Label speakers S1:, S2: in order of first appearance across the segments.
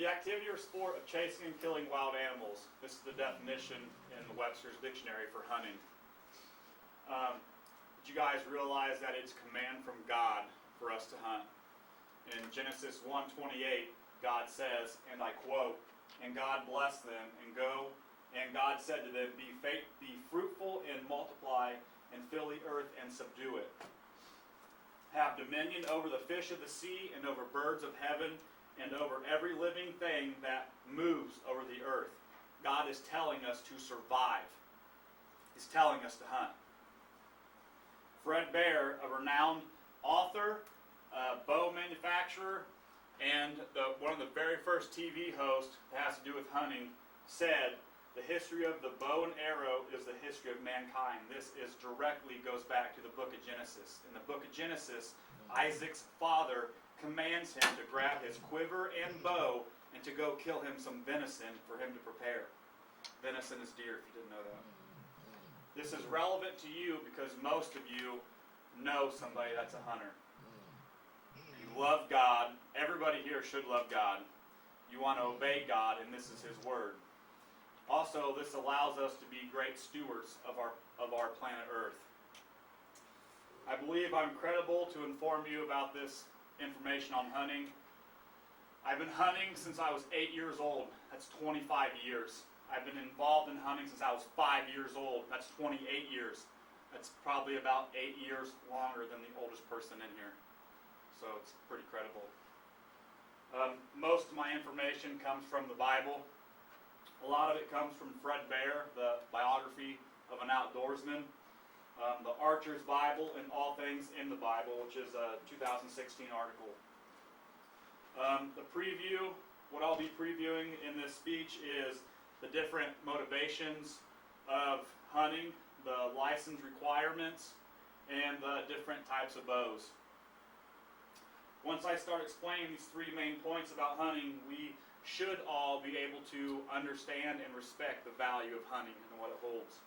S1: the activity or sport of chasing and killing wild animals. This is the definition in the Webster's Dictionary for hunting. Did you guys realize that it's a command from God for us to hunt? In Genesis 1:28, God says, and I quote, "And God blessed them, and go, and God said to them, be fruitful and multiply, and fill the earth and subdue it. Have dominion over the fish of the sea, and over birds of heaven, and over every living thing that moves over the earth." God is telling us to survive. He's telling us to hunt. Fred Bear, a renowned author, bow manufacturer, and one of the very first TV hosts that has to do with hunting, said, "The history of the bow and arrow is the history of mankind." This directly goes back to the book of Genesis. In the book of Genesis, Isaac's father commands him to grab his quiver and bow and to go kill him some venison for him to prepare. Venison is deer, if you didn't know that. This is relevant to you because most of you know somebody that's a hunter. You love God. Everybody here should love God. You want to obey God, and this is His Word. Also, this allows us to be great stewards of our planet Earth. I believe I'm credible to inform you about this information on hunting. I've been hunting since I was 8 years old. That's 25 years. I've been involved in hunting since I was 5 years old. That's 28 years. That's probably about 8 years longer than the oldest person in here. So it's pretty credible. Most of my information comes from the Bible. A lot of it comes from Fred Bear, the biography of an outdoorsman. The Archer's Bible and All Things in the Bible, which is a 2016 article. The preview, what I'll be previewing in this speech is the different motivations of hunting, the license requirements, and the different types of bows. Once I start explaining these three main points about hunting, we should all be able to understand and respect the value of hunting and what it holds.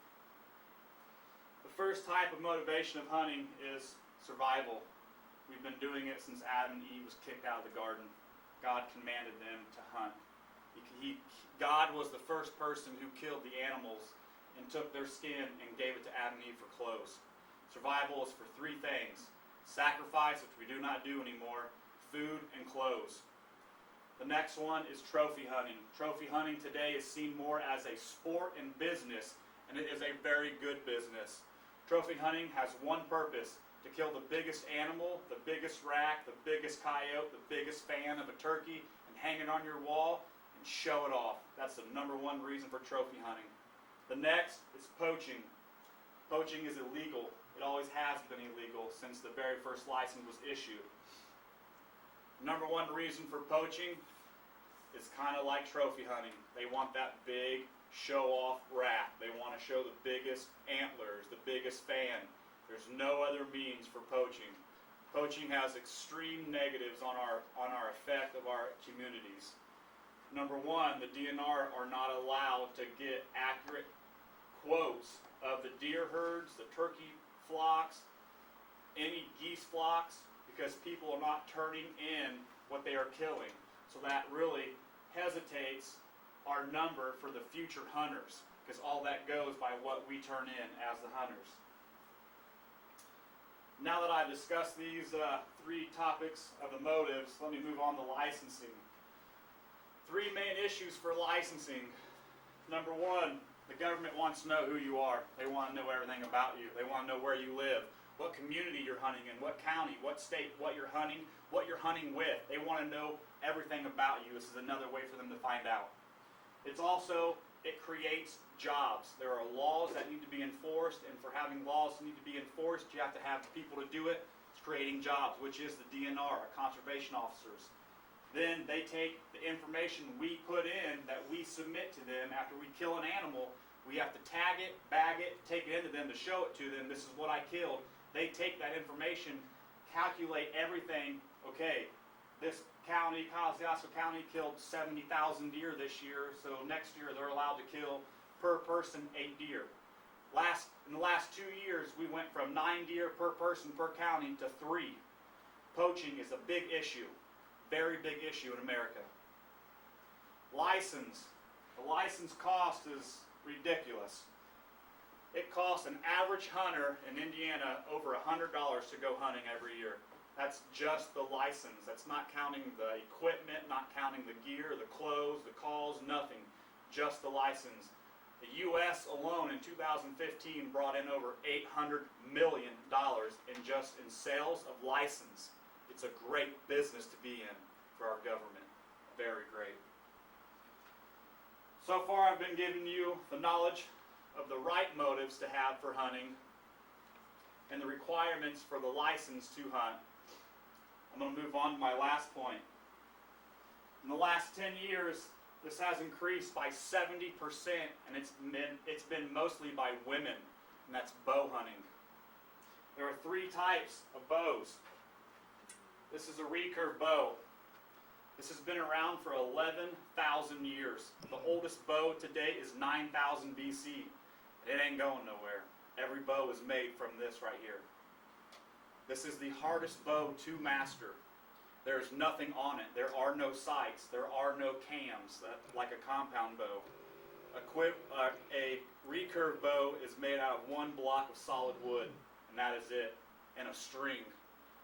S1: The first type of motivation of hunting is survival. We've been doing it since Adam and Eve was kicked out of the garden. God commanded them to hunt. God was the first person who killed the animals and took their skin and gave it to Adam and Eve for clothes. Survival is for three things: sacrifice, which we do not do anymore, food, and clothes. The next one is trophy hunting. Trophy hunting today is seen more as a sport and business, and it is a very good business. Trophy hunting has one purpose: to kill the biggest animal, the biggest rack, the biggest coyote, the biggest fan of a turkey, and hang it on your wall and show it off. That's the number one reason for trophy hunting. The next is poaching. Poaching is illegal. It always has been illegal since the very first license was issued. Number one reason for poaching is kind of like trophy hunting. They want that big show-off rack. They want to show the biggest antlers, the biggest fan. There's no other means for poaching. Poaching has extreme negatives on our effect of our communities. Number one, the DNR are not allowed to get accurate quotes of the deer herds, the turkey flocks, any geese flocks, because people are not turning in what they are killing. So that really hesitates our number for the future hunters, because all that goes by what we turn in as the hunters. Now that I've discussed these three topics of the motives, let me move on to licensing. Three main issues for licensing. Number one, the government wants to know who you are. They want to know everything about you. They want to know where you live, what community you're hunting in, what county, what state, what you're hunting with. They want to know everything about you. This is another way for them to find out. It creates jobs. There are laws that need to be enforced, and for having laws that need to be enforced, you have to have people to do it. It's creating jobs, which is the DNR, our conservation officers. Then they take the information we put in that we submit to them after we kill an animal. We have to tag it, bag it, take it into them to show it to them. This is what I killed. They take that information, calculate everything. Okay, this county, Kosciuszko County, killed 70,000 deer this year, so next year they're allowed to kill per person 8 deer. In the last 2 years, we went from 9 deer per person per county to 3. Poaching is a big issue, very big issue in America. license. The license cost is ridiculous. It costs an average hunter in Indiana over $100 to go hunting every year. That's just the license. That's not counting the equipment, not counting the gear, the clothes, the calls, nothing. Just the license. The U.S. alone in 2015 brought in over $800 million in sales of license. It's a great business to be in for our government. Very great. So far I've been giving you the knowledge of the right motives to have for hunting and the requirements for the license to hunt. I'm going to move on to my last point. In the last 10 years, this has increased by 70%, and it's been mostly by women, and that's bow hunting. There are 3 types of bows. This is a recurve bow. This has been around for 11,000 years. The oldest bow to date is 9,000 BC. It ain't going nowhere. Every bow is made from this right here. This is the hardest bow to master. There is nothing on it. There are no sights. There are no cams, like a compound bow. A recurve bow is made out of 1 block of solid wood, and that is it, and a string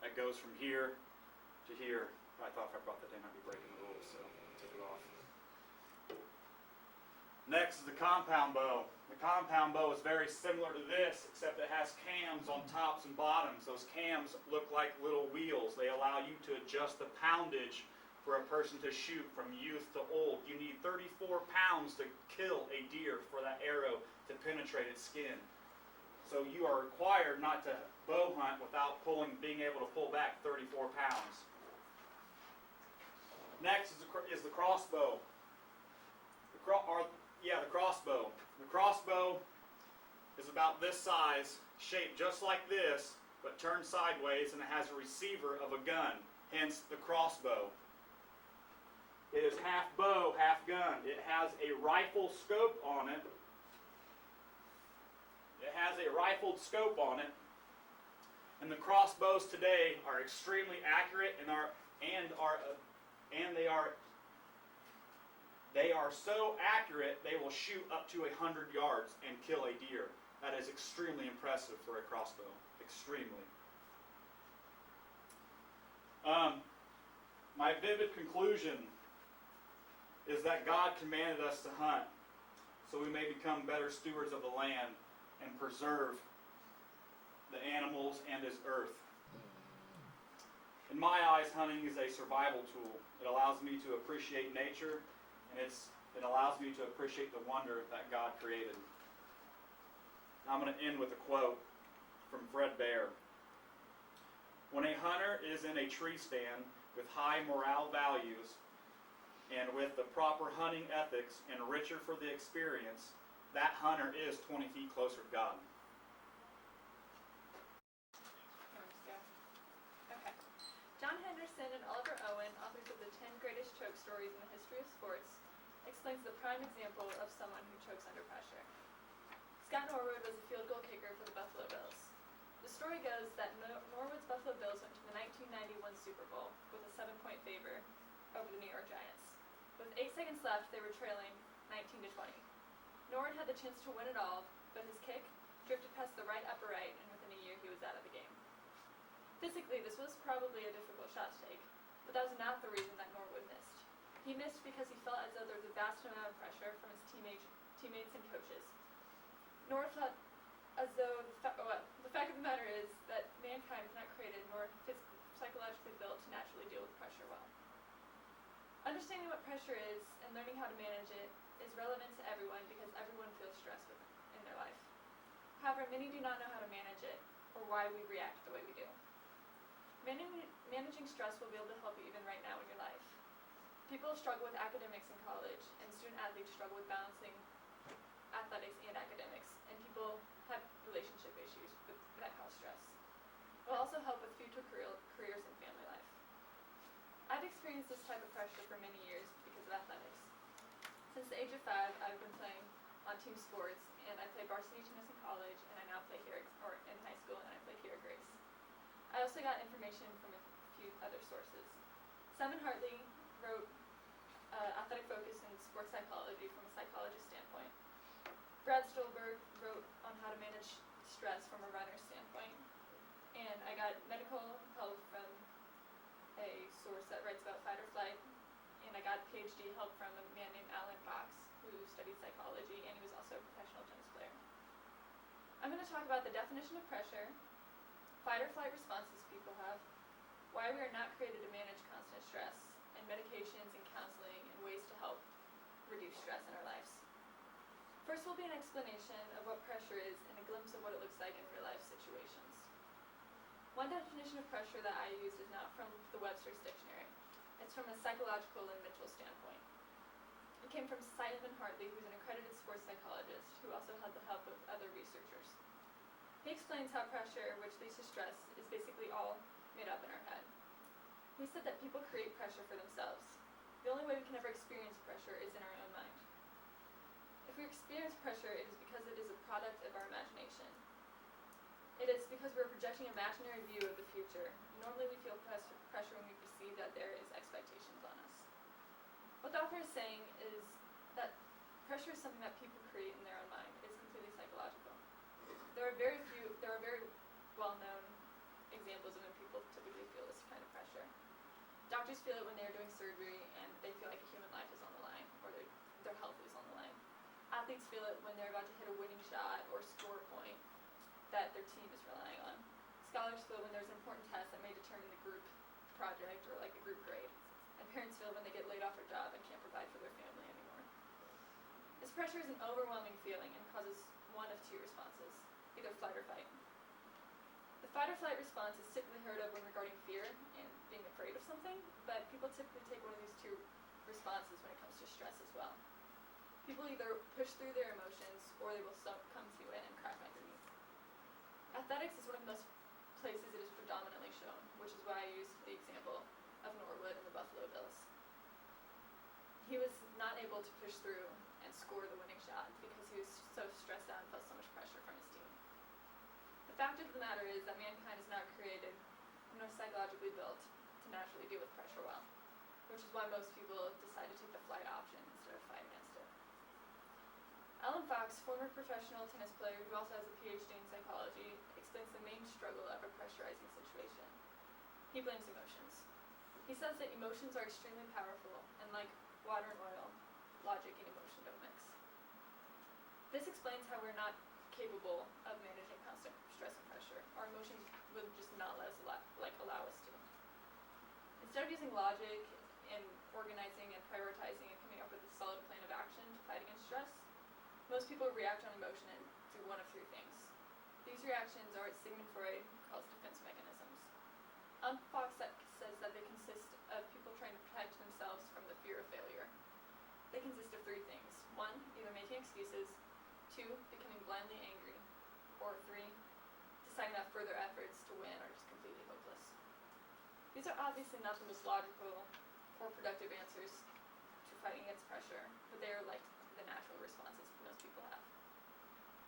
S1: that goes from here to here. I thought if I brought that in, I'd be breaking the rules, so I took it off. Next is the compound bow. The compound bow is very similar to this, except it has cams on tops and bottoms. Those cams look like little wheels. They allow you to adjust the poundage for a person to shoot from youth to old. You need 34 pounds to kill a deer for that arrow to penetrate its skin. So you are required not to bow hunt without being able to pull back 34 pounds. Next is the crossbow. The crossbow. The crossbow is about this size, shaped just like this, but turned sideways, and it has a receiver of a gun, hence the crossbow. It is half bow, half gun. It has a rifle scope on it. It has a rifled scope on it. And the crossbows today are extremely accurate they are so accurate they will shoot up to 100 yards and kill a deer. That is extremely impressive for a crossbow. Extremely. My vivid conclusion is that God commanded us to hunt so we may become better stewards of the land and preserve the animals and His earth. In my eyes, hunting is a survival tool. It allows me to appreciate nature, and it allows me to appreciate the wonder that God created. Now I'm going to end with a quote from Fred Bear. When a hunter is in a tree stand with high morale values and with the proper hunting ethics and richer for the experience, that hunter is 20 feet closer to God.
S2: Okay. John Henderson and Oliver Owen, authors of the 10 Greatest Choke Stories in the History of Sports, explains the prime example of someone who chokes under pressure. Scott Norwood was a field goal kicker for the Buffalo Bills. The story goes that Norwood's Buffalo Bills went to the 1991 Super Bowl with a 7-point favor over the New York Giants. With 8 seconds left, they were trailing 19-20. Norwood had the chance to win it all, but his kick drifted past the right upper right, and within a year he was out of the game. Physically, this was probably a difficult shot to take, but that was not the reason that Norwood missed. He missed because he felt as though there was a vast amount of pressure from his teammates and coaches. Norwood felt as though the fact of the matter is that mankind is not created nor psychologically built to naturally deal with pressure well. Understanding what pressure is and learning how to manage it is relevant to everyone because everyone feels stress in their life. However, many do not know how to manage it or why we react the way we do. Managing stress will be able to help you even right now in your life. People struggle with academics in college, and student athletes struggle with balancing athletics and academics, and people have relationship issues that cause stress. It will also help with future careers and family life. I've experienced this type of pressure for many years because of athletics. Since the age of 5, I've been playing on team sports, and I played varsity tennis in college, and I now play here in high school, and I play here at Grace. I also got information from a few other sources. Simon Hartley wrote athletic focus in sports psychology from a psychologist standpoint. Brad Stolberg wrote on how to manage stress from a runner's standpoint. And I got medical help from a source that writes about fight or flight. And I got PhD help from a man named Alan Fox, who studied psychology, and he was also a professional tennis player. I'm going to talk about the definition of pressure, fight or flight responses people have, why we are not created to manage constant stress, and medications and counseling and ways to help reduce stress in our lives. First will be an explanation of what pressure is and a glimpse of what it looks like in real life situations. One definition of pressure that I used is not from the Webster's Dictionary. It's from a psychological and mental standpoint. It came from Simon Hartley, who's an accredited sports psychologist who also had the help of other researchers. He explains how pressure, which leads to stress, is basically all made up in our head. He said that people create pressure for themselves. The only way we can ever experience pressure is in our own mind. If we experience pressure, it is because it is a product of our imagination. It is because we're projecting an imaginary view of the future. Normally we feel pressure when we perceive that there is expectations on us. What the author is saying is that pressure is something that people create in their own mind. It's completely psychological. There are very well-known examples of when people typically feel this kind of pressure. Doctors feel it when they're doing surgery and they feel like a human life is on the line, or their health is on the line. Athletes feel it when they're about to hit a winning shot or score a point that their team is relying on. Scholars feel when there's an important test that may determine the group project or like the group grade. And parents feel when they get laid off their job and can't provide for their family anymore. This pressure is an overwhelming feeling and causes one of two responses, either flight or fight. The fight or flight response is typically heard of when regarding fear and being afraid of something, but people typically take one of these two responses when it comes to stress as well. People either push through their emotions or they will succumb to it and crack underneath. Athletics is one of the most places it is predominantly shown, which is why I used the example of Norwood and the Buffalo Bills. He was not able to push through and score the winning shot because he was so stressed out and felt so much pressure from his team. The fact of the matter is that mankind is not created nor psychologically built to naturally deal with pressure well, which is why most people decide to take the flight option instead of fight against it. Alan Fox, former professional tennis player who also has a PhD in psychology, explains the main struggle of a pressurizing situation. He blames emotions. He says that emotions are extremely powerful, and like water and oil, logic and emotion don't mix. This explains how we're not capable of managing constant stress and pressure. Our emotions would just not let us allow us to. Instead of using logic and organizing and prioritizing and coming up with a solid plan of action to fight against stress, most people react on emotion and do one of three things. These reactions are what Sigmund Freud calls defense mechanisms. Fox says that they consist of people trying to protect themselves from the fear of failure. They consist of three things. 1, either making excuses, 2, becoming blindly angry, or 3, deciding that further efforts to win are just completely hopeless. These are obviously not the most logical or productive answers to fighting against pressure, but they are like the natural responses most people have.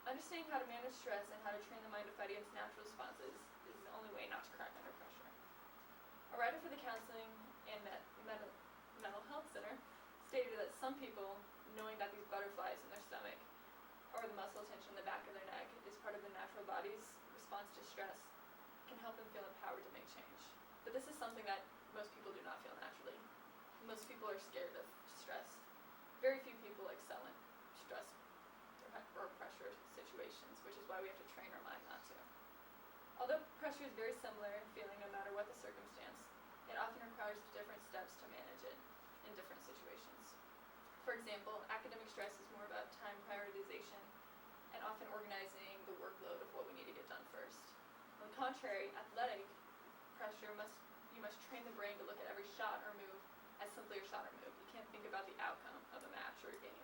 S2: Understanding how to manage stress and how to train the mind to fight against natural responses is the only way not to crack under pressure. A writer for the Counseling and Mental Health Center stated that some people, knowing that these butterflies in their stomach or the muscle tension in the back of their neck is part of the natural body's response to stress, can help them feel empowered to make change. But this is something that most people do not feel naturally. Most people are scared of stress. Very few people excel in stress or pressure situations, which is why we have to train our mind not to. Although pressure is very similar in feeling no matter what the circumstance, it often requires different steps to manage it in different situations. For example, academic stress is more about time prioritization and often organizing the workload of what we need to get done first. On the contrary, athletic pressure you must train the brain to look at every shot or move as simply a shot or move. You can't think about the outcome of a match or a game.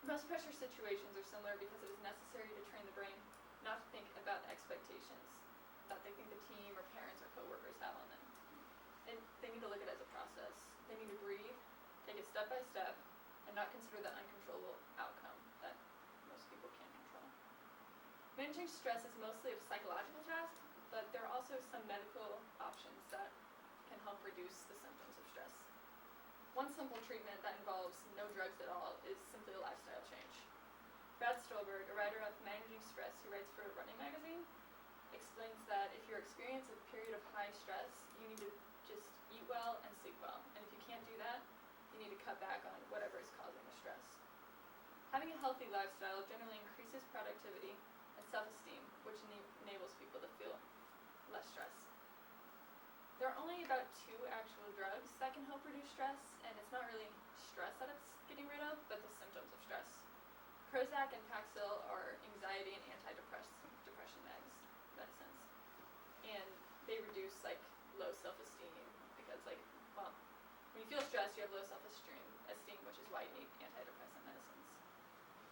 S2: Most pressure situations are similar because it is necessary to train the brain not to think about the expectations that they think the team or parents or coworkers have on them. They need to look at it as a process. They need to breathe, take it step by step, and not consider the uncontrollable outcome that most people can't control. Managing stress is mostly a psychological task, but there are also some medical options that can help reduce the symptoms of stress. One simple treatment that involves no drugs at all is simply a lifestyle change. Brad Stolberg, a writer of Managing Stress who writes for a running magazine, explains that if you're experiencing a period of high stress, you need to just eat well and sleep well. And if you can't do that, you need to cut back on whatever is causing the stress. Having a healthy lifestyle generally increases productivity and self-esteem, which enables people to feel less stress. There are only about 2 actual drugs that can help reduce stress, and it's not really stress that it's getting rid of, but the symptoms of stress. Prozac and Paxil are anxiety and antidepressant medicines, and they reduce low self-esteem because when you feel stressed, you have low self-esteem, which is why you need antidepressant medicines.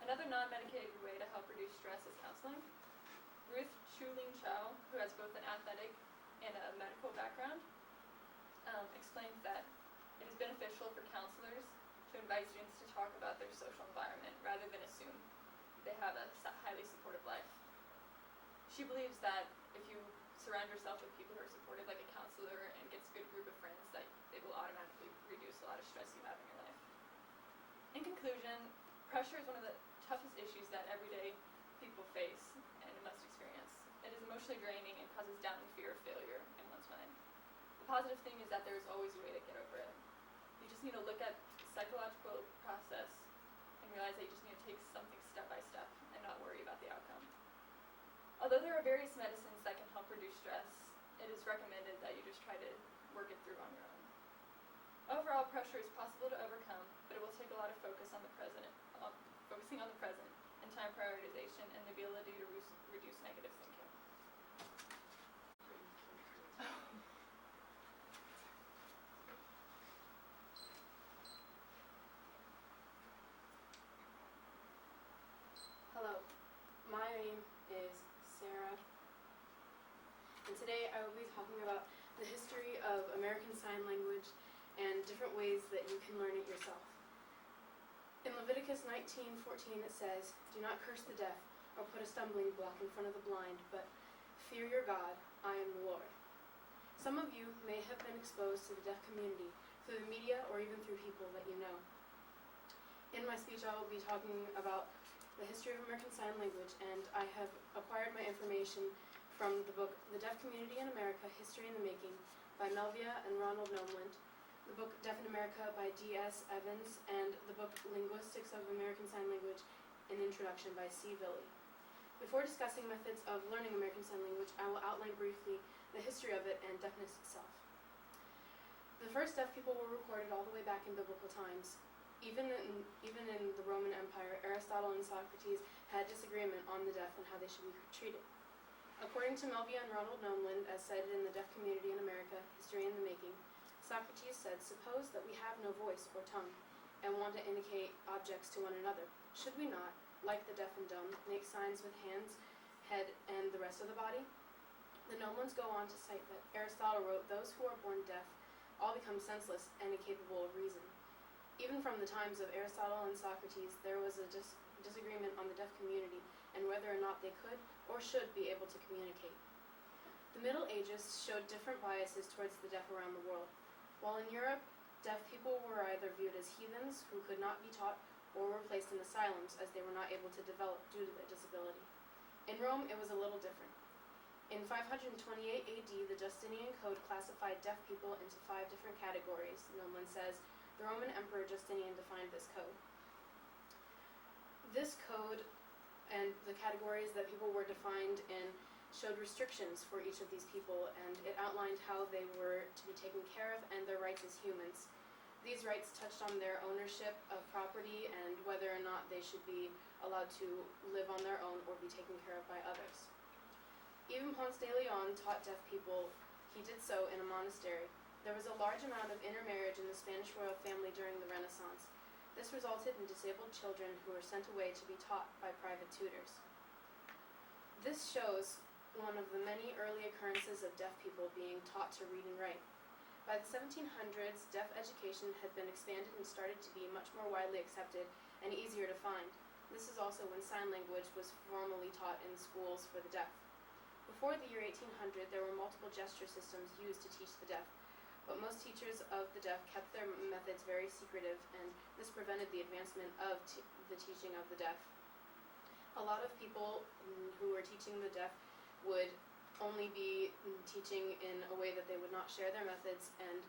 S2: Another non-medicated way to help reduce stress is counseling. Ruth Chuling Chow, who has both an athletic and a medical background, explains that it is beneficial for counselors to invite students to talk about their social environment rather than assume they have a highly supportive life. She believes that if you surround yourself with people who are supportive, like a counselor, and gets a good group of friends, that it will automatically reduce a lot of stress you have in your life. In conclusion, pressure is one of the toughest issues that everyday people face and must experience. It is emotionally draining and causes doubt and fear of failure in one's mind. The positive thing is that there is always a way to get over it. You just need to look at the psychological process and realize that you just need to take something step by step and not worry about the outcome. Although there are various medicines that can help reduce stress, it is recommended that you just try to work it through on your own. Overall, pressure is possible to overcome, but it will take a lot of focusing on the present, and time prioritization, and the ability to reduce negative thinking.
S3: Hello, my name is Sarah, and today I will be talking about the history of American Sign Language and different ways that you can learn it yourself. In Leviticus 19:14 it says, "Do not curse the deaf or put a stumbling block in front of the blind, but fear your God, I am the Lord." Some of you may have been exposed to the deaf community through the media or even through people that you know. In my speech I will be talking about the history of American Sign Language, and I have acquired my information from the book The Deaf Community in America, History in the Making by Melvia and Ronald Noland, the book Deaf in America by D.S. Evans, and the book Linguistics of American Sign Language, an Introduction by C. Villey. Before discussing methods of learning American Sign Language, I will outline briefly the history of it and deafness itself. The first deaf people were recorded all the way back in biblical times. Even in the Roman Empire, Aristotle and Socrates had disagreement on the deaf and how they should be treated. According to Melvia and Ronald Noland, as cited in The Deaf Community in America, History in the Making, Socrates said, "Suppose that we have no voice or tongue, and want to indicate objects to one another. Should we not, like the deaf and dumb, make signs with hands, head, and the rest of the body?" The Nolands go on to cite that Aristotle wrote, "Those who are born deaf all become senseless and incapable of reason." Even from the times of Aristotle and Socrates, there was a disagreement on the deaf community and whether or not they could or should be able to communicate. The Middle Ages showed different biases towards the deaf around the world. While in Europe, deaf people were either viewed as heathens who could not be taught or were placed in asylums as they were not able to develop due to their disability. In Rome, it was a little different. In 528 AD, the Justinian Code classified deaf people into 5 different categories. Nolan says, the Roman Emperor Justinian defined this code. This code and the categories that people were defined in showed restrictions for each of these people, and it outlined how they were to be taken care of and their rights as humans. These rights touched on their ownership of property and whether or not they should be allowed to live on their own or be taken care of by others. Even Ponce de Leon taught deaf people. He did so in a monastery. There was a large amount of intermarriage in the Spanish royal family during the Renaissance. This resulted in disabled children who were sent away to be taught by private tutors. This shows one of the many early occurrences of deaf people being taught to read and write. By the 1700s, deaf education had been expanded and started to be much more widely accepted and easier to find. This is also when sign language was formally taught in schools for the deaf. Before the year 1800, there were multiple gesture systems used to teach the deaf. but most teachers of the deaf kept their methods very secretive, and this prevented the advancement of the teaching of the deaf. A lot of people who were teaching the deaf would only be teaching in a way that they would not share their methods, and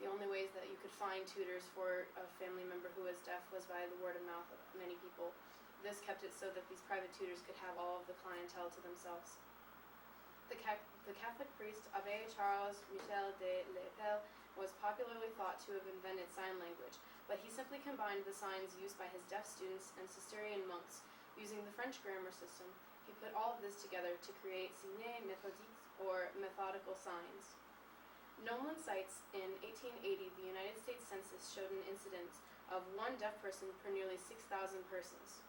S3: the only ways that you could find tutors for a family member who was deaf was by the word of mouth of many people. This kept it so that these private tutors could have all of the clientele to themselves. The Catholic priest Abbé Charles Michel de Lepel was popularly thought to have invented sign language, but he simply combined the signs used by his deaf students and Cistercian monks using the French grammar system. He put all of this together to create signes méthodiques, or methodical signs. Nolan cites in 1880 the United States Census showed an incidence of one deaf person per nearly 6,000 persons.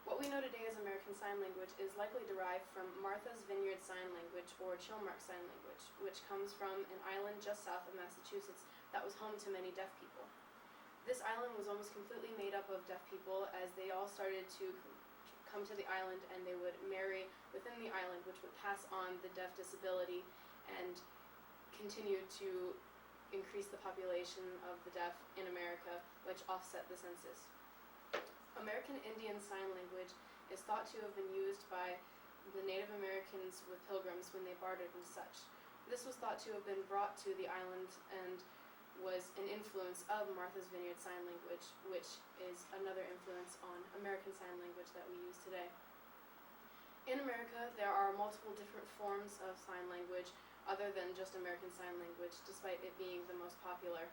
S3: What we know today as American Sign Language is likely derived from Martha's Vineyard Sign Language, or Chilmark Sign Language, which comes from an island just south of Massachusetts that was home to many deaf people. This island was almost completely made up of deaf people, as they all started to come to the island and they would marry within the island, which would pass on the deaf disability and continue to increase the population of the deaf in America, which offset the census. American Indian Sign Language is thought to have been used by the Native Americans with pilgrims when they bartered and such. This was thought to have been brought to the island and was an influence of Martha's Vineyard Sign Language, which is another influence on American Sign Language that we use today. In America, there are multiple different forms of sign language other than just American Sign Language, despite it being the most popular.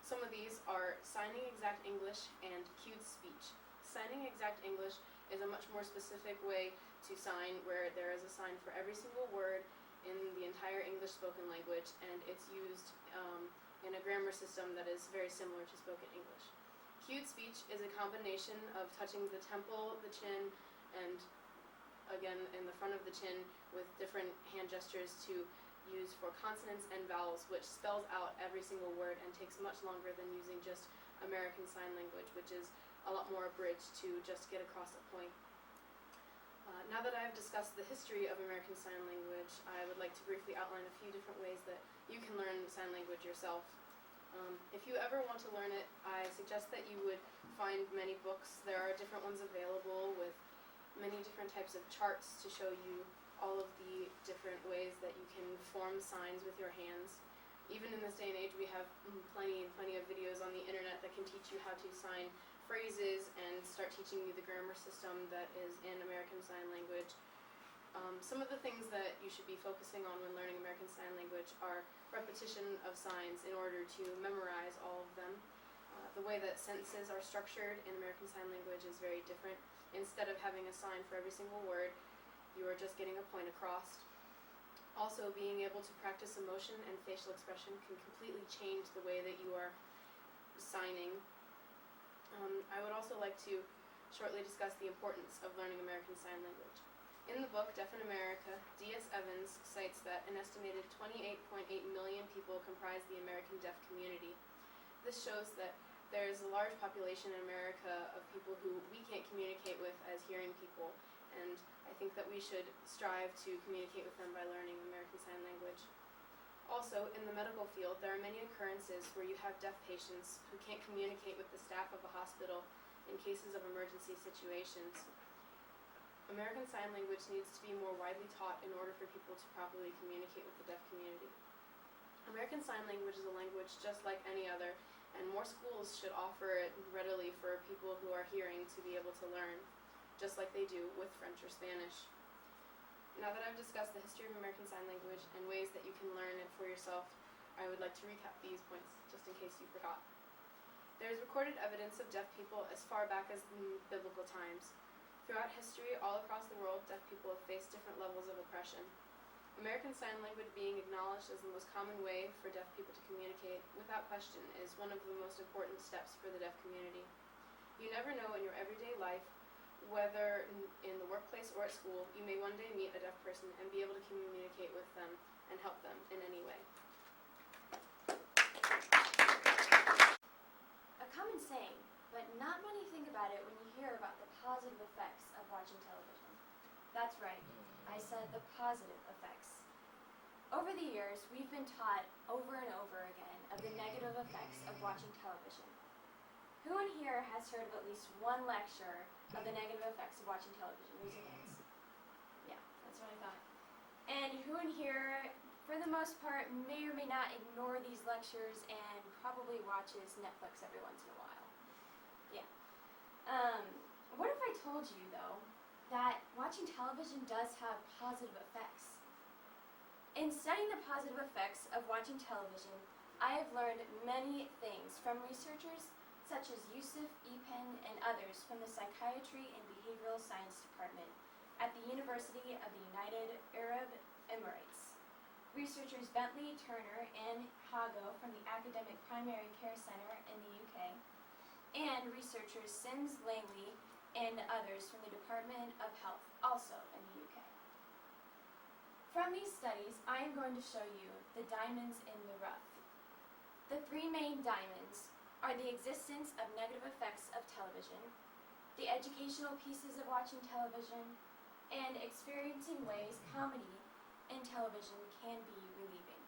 S3: Some of these are Signing Exact English and Cued Speech. Signing Exact English is a much more specific way to sign, where there is a sign for every single word in the entire English spoken language, and it's used in a grammar system that is very similar to spoken English. Cued speech is a combination of touching the temple, the chin, and again in the front of the chin with different hand gestures to use for consonants and vowels, which spells out every single word and takes much longer than using just American Sign Language, which is a lot more abridged to just get across a point. Now that I've discussed the history of American Sign Language, I would like to briefly outline a few different ways that you can learn sign language yourself. If you ever want to learn it, I suggest that you would find many books. There are different ones available with many different types of charts to show you all of the different ways that you can form signs with your hands. Even in this day and age, we have plenty of videos on the internet that can teach you how to sign phrases and start teaching you the grammar system that is in American Sign Language. Some of the things that you should be focusing on when learning American Sign Language are repetition of signs in order to memorize all of them. The way that sentences are structured in American Sign Language is very different. Instead of having a sign for every single word, you are just getting a point across. Also, being able to practice emotion and facial expression can completely change the way that you are signing. I would also like to shortly discuss the importance of learning American Sign Language. In the book, Deaf in America, D.S. Evans cites that an estimated 28.8 million people comprise the American deaf community. This shows that there is a large population in America of people who we can't communicate with as hearing people, and I think that we should strive to communicate with them by learning American Sign Language. Also, in the medical field, there are many occurrences where you have deaf patients who can't communicate with the staff of a hospital in cases of emergency situations. American Sign Language needs to be more widely taught in order for people to properly communicate with the deaf community. American Sign Language is a language just like any other, and more schools should offer it readily for people who are hearing to be able to learn, just like they do with French or Spanish. Now that I've discussed the history of American Sign Language and ways that you can learn it for yourself, I would like to recap these points, just in case you forgot. There is recorded evidence of deaf people as far back as biblical times. Throughout history, all across the world, deaf people have faced different levels of oppression. American Sign Language being acknowledged as the most common way for deaf people to communicate, without question, is one of the most important steps for the deaf community. You never know in your everyday life, whether in the workplace or at school, you may one day meet a deaf person and be able to communicate with them and help them in any way.
S4: A common saying, but not many think about it when you hear about the positive effects of watching television. That's right, I said the positive effects. Over the years, we've been taught over and over again of the negative effects of watching television. Who in here has heard of at least one lecture of the negative effects of watching television? Raise your hands. Yeah, that's what I thought. And who in here, for the most part, may or may not ignore these lectures and probably watches Netflix every once in a while? Yeah. What if I told you, though, that watching television does have positive effects? In studying the positive effects of watching television, I have learned many things from researchers such as Yusuf Epen and others from the Psychiatry and Behavioral Science Department at the University of the United Arab Emirates. Researchers Bentley, Turner, and Hago from the Academic Primary Care Center in the UK, and researchers Sims, Langley, and others from the Department of Health, also in the UK. From these studies, I am going to show you the diamonds in the rough. The three main diamonds are the existence of negative effects of television, the educational pieces of watching television, and experiencing ways comedy in television can be relieving.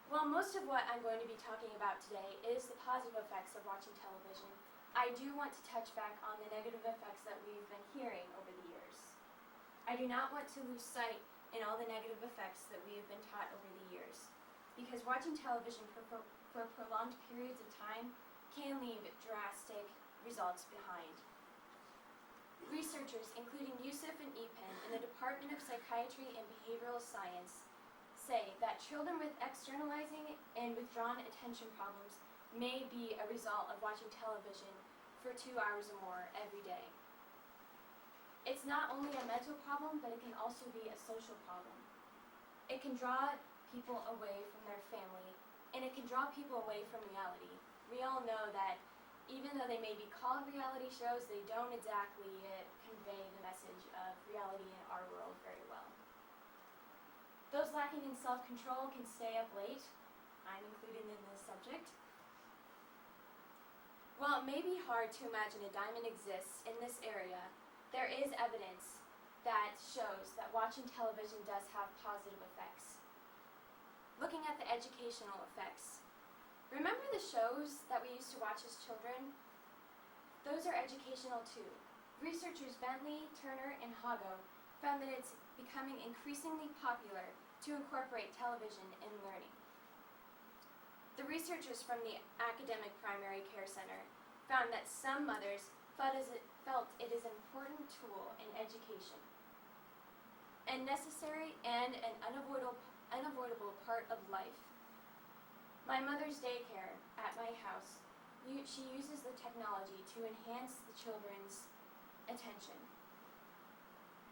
S4: While most of what I'm going to be talking about today is the positive effects of watching television, I do want to touch back on the negative effects that we've been hearing over the years. I do not want to lose sight in all the negative effects that we have been taught over the years, because watching television for prolonged periods of time can leave drastic results behind. Researchers, including Yusuf and Epen in the Department of Psychiatry and Behavioral Science, say that children with externalizing and withdrawn attention problems may be a result of watching television for 2 hours or more every day. It's not only a mental problem, but it can also be a social problem. It can draw people away from their family, and it can draw people away from reality. We all know that even though they may be called reality shows, they don't exactly convey the message of reality in our world very well. Those lacking in self-control can stay up late. I'm included in this subject. While it may be hard to imagine a diamond exists in this area, there is evidence that shows that watching television does have positive effects. Looking at the educational effects, remember the shows that we used to watch as children? Those are educational too. Researchers Bentley, Turner, and Hago found that it's becoming increasingly popular to incorporate television in learning. The researchers from the Academic Primary Care Center found that some mothers felt it is an important tool in education, and necessary and an unavoidable part of life. My mother's daycare at my house, she uses the technology to enhance the children's attention.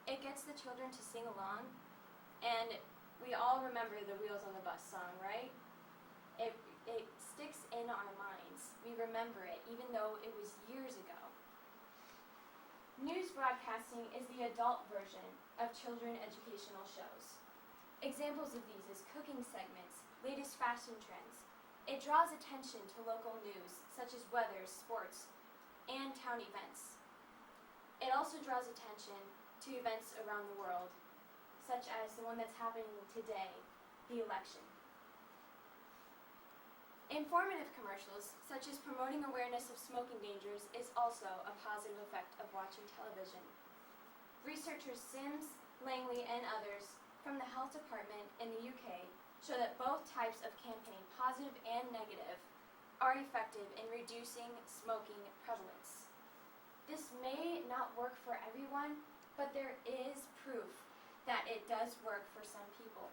S4: It gets the children to sing along, and we all remember the Wheels on the Bus song, right? It sticks in our minds. We remember it, even though it was years ago. News broadcasting is the adult version of children educational shows. Examples of these is cooking segments, latest fashion trends. It draws attention to local news, such as weather, sports, and town events. It also draws attention to events around the world, such as the one that's happening today, the election. Informative commercials, such as promoting awareness of smoking dangers, is also a positive effect of watching television. Researchers Sims, Langley, and others from the Health Department in the UK show that both types of campaign, positive and negative, are effective in reducing smoking prevalence. This may not work for everyone, but there is proof that it does work for some people.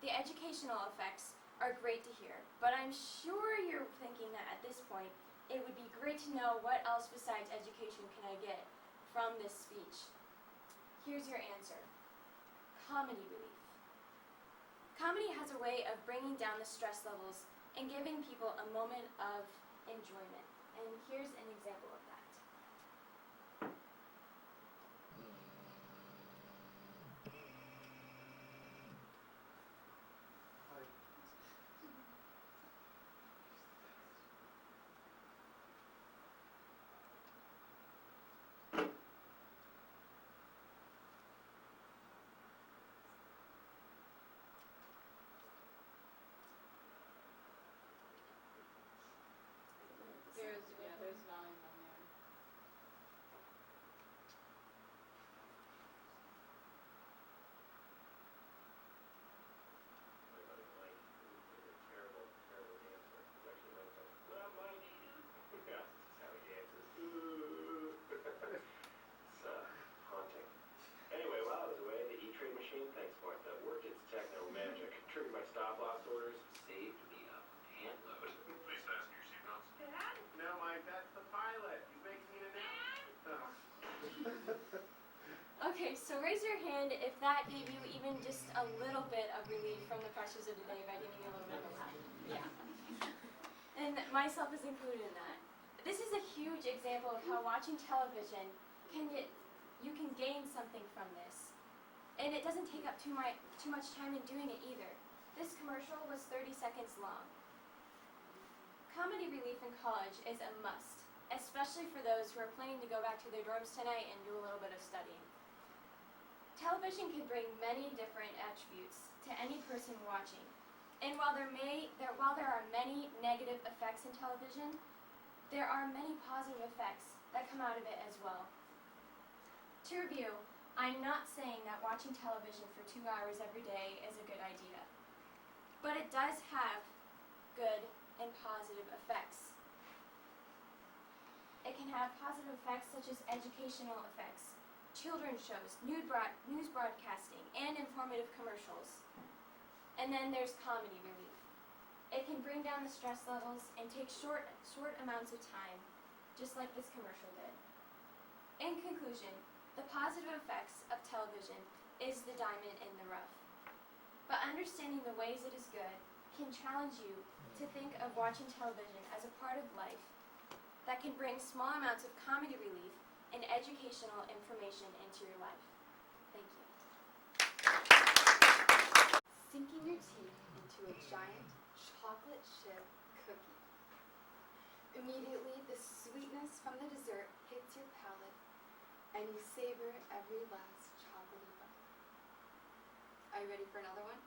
S4: The educational effects are great to hear, but I'm sure you're thinking that at this point, it would be great to know what else besides education can I get from this speech. Here's your answer. Comedy relief. Comedy has a way of bringing down the stress levels and giving people a moment of enjoyment. And here's an example of that. Okay, so raise your hand if that gave you even just a little bit of relief from the pressures of the day by giving you a little bit of a laugh. Yeah. And myself is included in that. This is a huge example of how watching television you can gain something from this. And it doesn't take up too much time in doing it either. This commercial was 30 seconds long. Comedy relief in college is a must, especially for those who are planning to go back to their dorms tonight and do a little bit of studying. Television can bring many different attributes to any person watching. And while there are many negative effects in television, there are many positive effects that come out of it as well. To review, I'm not saying that watching television for 2 hours every day is a good idea, but it does have good and positive effects. It can have positive effects such as educational effects, children's shows, news broadcasting, and informative commercials. And then there's comedy relief. It can bring down the stress levels and take short amounts of time, just like this commercial did. In conclusion, the positive effects of television is the diamond in the rough. But understanding the ways it is good can challenge you to think of watching television as a part of life that can bring small amounts of comedy relief and educational information into your life. Thank you.
S5: Sinking your teeth into a giant chocolate chip cookie. Immediately, the sweetness from the dessert hits your palate, and you savor every last chocolatey bite. Are you ready for another one?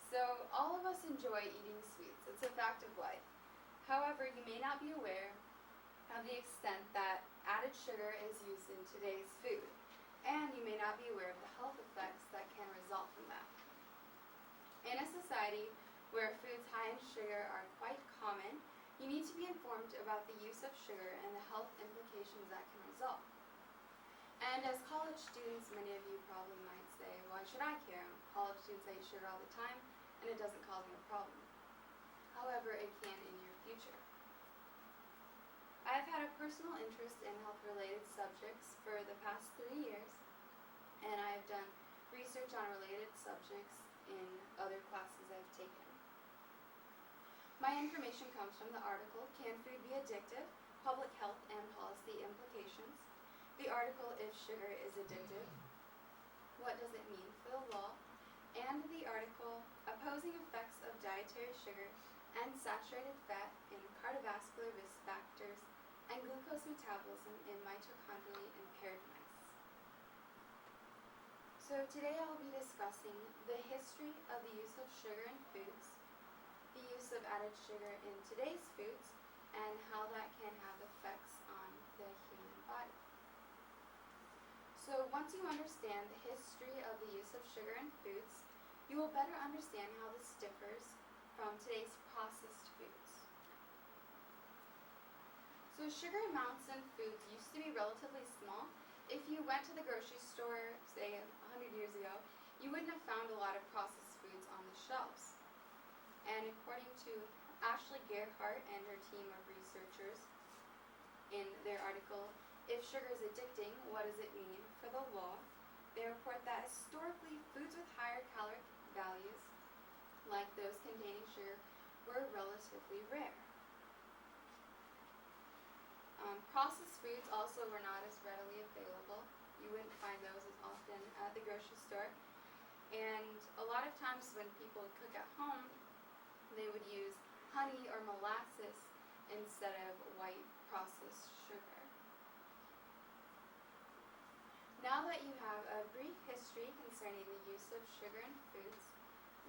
S5: So, all of us enjoy eating sweets. It's a fact of life. However, you may not be aware of the extent that added sugar is used in today's food, and you may not be aware of the health effects that can result from that. In a society where foods high in sugar are quite common, you need to be informed about the use of sugar and the health implications that can result. And as college students, many of you probably might say, why should I care? College students eat sugar all the time, and it doesn't cause me a problem. However, it can in your future. I've had a personal interest in health-related subjects for the past 3 years, and I've done research on related subjects in other classes I've taken. My information comes from the article, Can Food Be Addictive? Public Health and Policy Implications. The article, If Sugar is Addictive, What Does It Mean for the Law? And the article, Opposing Effects of Dietary Sugar and Saturated Fat in Cardiovascular Risk Factors and Glucose Metabolism in Mitochondrially Impaired Mice. So today I'll be discussing the history of the use of sugar in foods, the use of added sugar in today's foods, and how that can have effects on the human body. So once you understand the history of the use of sugar in foods, you will better understand how this differs from today's processed foods. So sugar amounts in foods used to be relatively small. If you went to the grocery store, say 100 years ago, you wouldn't have found a lot of processed foods on the shelves. And according to Ashley Gerhardt and her team of researchers in their article, If Sugar is Addicting, What Does It Mean for the Law? They report that historically foods with higher caloric values, like those containing sugar, were relatively rare. Processed foods also were not as readily available. You wouldn't find those as often at the grocery store. And a lot of times when people cook at home, they would use honey or molasses instead of white processed sugar. Now that you have a brief history concerning the use of sugar in foods,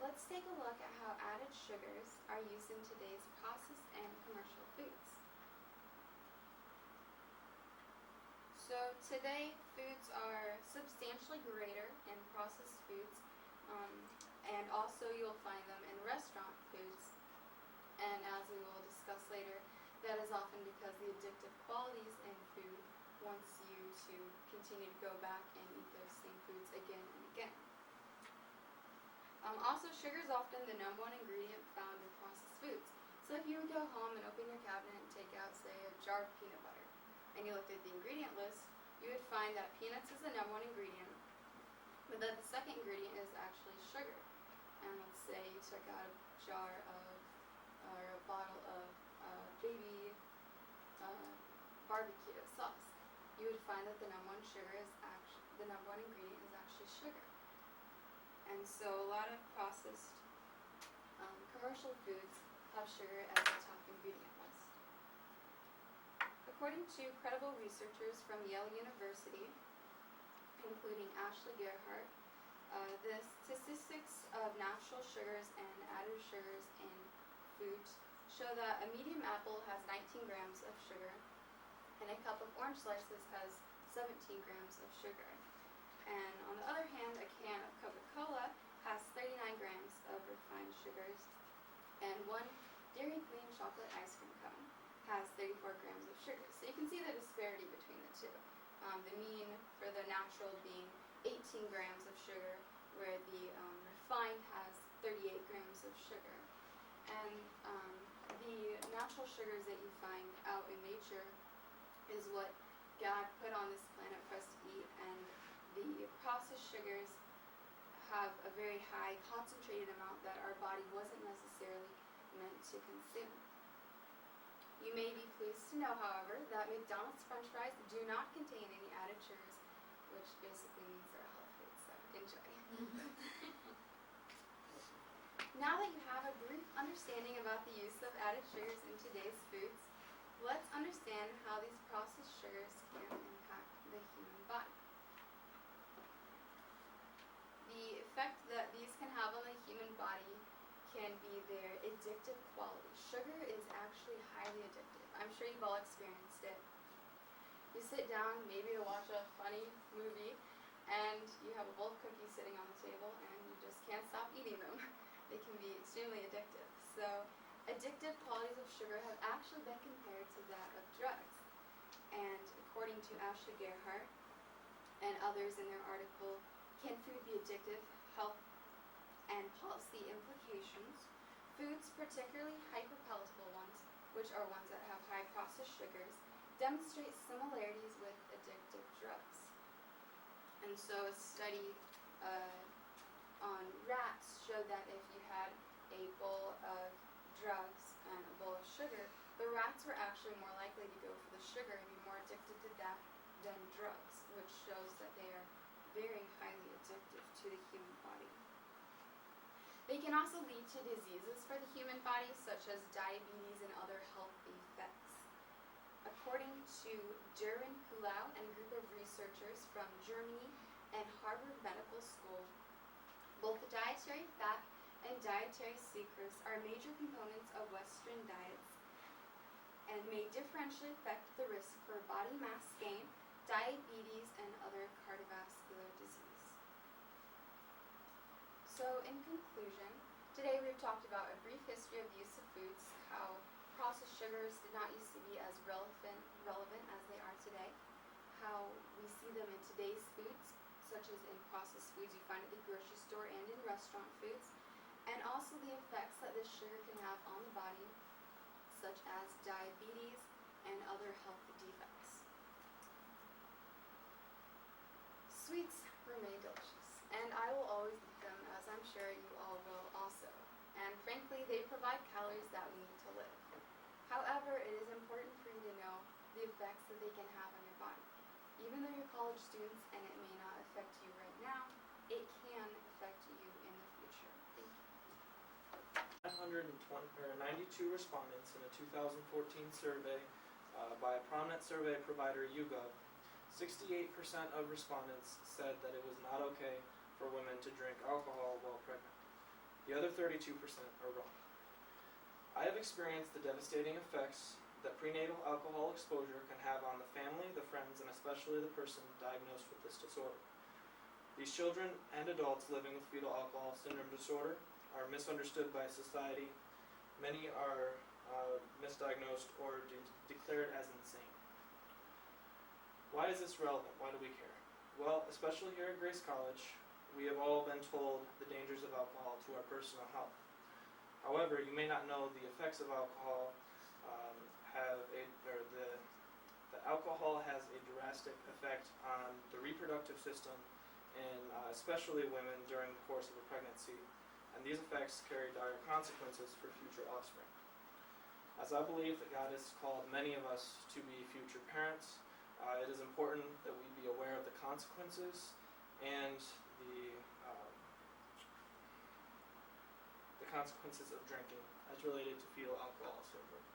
S5: let's take a look at how added sugars are used in today's processed and commercial foods. So today, foods are substantially greater in processed foods, and also you'll find them in restaurant foods. And as we will discuss later, that is often because the addictive qualities in food wants you to continue to go back and eat those same foods again and again. Also, sugar is often the #1 ingredient found in processed foods. So if you would go home and open your cabinet and take out, say, a jar of peanut butter, and you looked at the ingredient list, you would find that peanuts is the number one ingredient, but that the second ingredient is actually sugar. And let's say you took out a jar of, or a bottle of baby barbecue sauce, you would find that the number one ingredient is actually sugar. And so a lot of processed commercial foods have sugar as the top ingredient list. According to credible researchers from Yale University, including Ashley Gerhardt, the statistics of natural sugars and added sugars in foods show that a medium apple has 19 grams of sugar, and a cup of orange slices has 17 grams of sugar. And on the other hand, a can of Coca-Cola has 39 grams of refined sugars, and one Dairy Queen chocolate ice cream cone has 34 grams of sugar. So you can see the disparity between the two. The mean for the natural being 18 grams of sugar, where the refined has 38 grams of sugar. And the natural sugars that you find out in nature is what God put on this planet for us to eat, and the processed sugars have a very high concentrated amount that our body wasn't necessarily meant to consume. You may be pleased to know, however, that McDonald's French fries do not contain any added sugars, which basically means they're a health food, so enjoy. Now that you have a brief understanding about the use of added sugars in today's foods, let's understand how these processed sugars can impact the human body. The effect that these can have on the human body can be their addictive quality. Sugar is actually highly addictive. I'm sure you've all experienced it. You sit down maybe to watch a funny movie, and you have a bowl of cookies sitting on the table, and you just can't stop eating them. They can be extremely addictive. So addictive qualities of sugar have actually been compared to that of drugs. And according to Ashley Gerhardt and others in their article, Can Food Be Addictive? Health and Policy Implications, foods, particularly hyperpalatable ones, which are ones that have high processed sugars, demonstrate similarities with addictive drugs. And so a study on rats showed that if you had a bowl of drugs and a bowl of sugar, the rats were actually more likely to go for the sugar and be more addicted to that than drugs, which shows that they are very highly addictive to the human body. They can also lead to diseases for the human body, such as diabetes and other health effects. According to Durin Kulau and a group of researchers from Germany and Harvard Medical School, both the dietary fat and dietary sucrose are major components of Western diets and may differentially affect the risk for body mass gain, diabetes, and other cardiovascular disease. So in conclusion, today we've talked about a brief history of the use of foods, how processed sugars did not used to be as relevant as they are today, how we see them in today's foods, such as in processed foods you find at the grocery store and in restaurant foods, and also the effects that this sugar can have on the body, such as diabetes and other health defects. Sweets remain delicious, and I will always eat them, as I'm sure you all will also. And frankly, they provide calories that we need to live. However, it is important for you to know the effects that they can have on your body. Even though you're college students and it may not affect you right now, it can affect you in the future. Thank you.
S6: 92 respondents in a 2014 survey by a prominent survey provider, YouGov, 68% of respondents said that it was not okay for women to drink alcohol while pregnant. The other 32% are wrong. I have experienced the devastating effects that prenatal alcohol exposure can have on the family, the friends, and especially the person diagnosed with this disorder. These children and adults living with fetal alcohol syndrome disorder are misunderstood by society. Many are misdiagnosed or declared as insane. Why is this relevant? Why do we care? Well, especially here at Grace College, we have all been told the dangers of alcohol to our personal health. However, you may not know the effects of alcohol the alcohol has a drastic effect system in especially women during the course of a pregnancy, and these effects carry dire consequences for future offspring. As I believe that God has called many of us to be future parents, it is important that we be aware of the consequences and the consequences of drinking as related to fetal alcohol syndrome.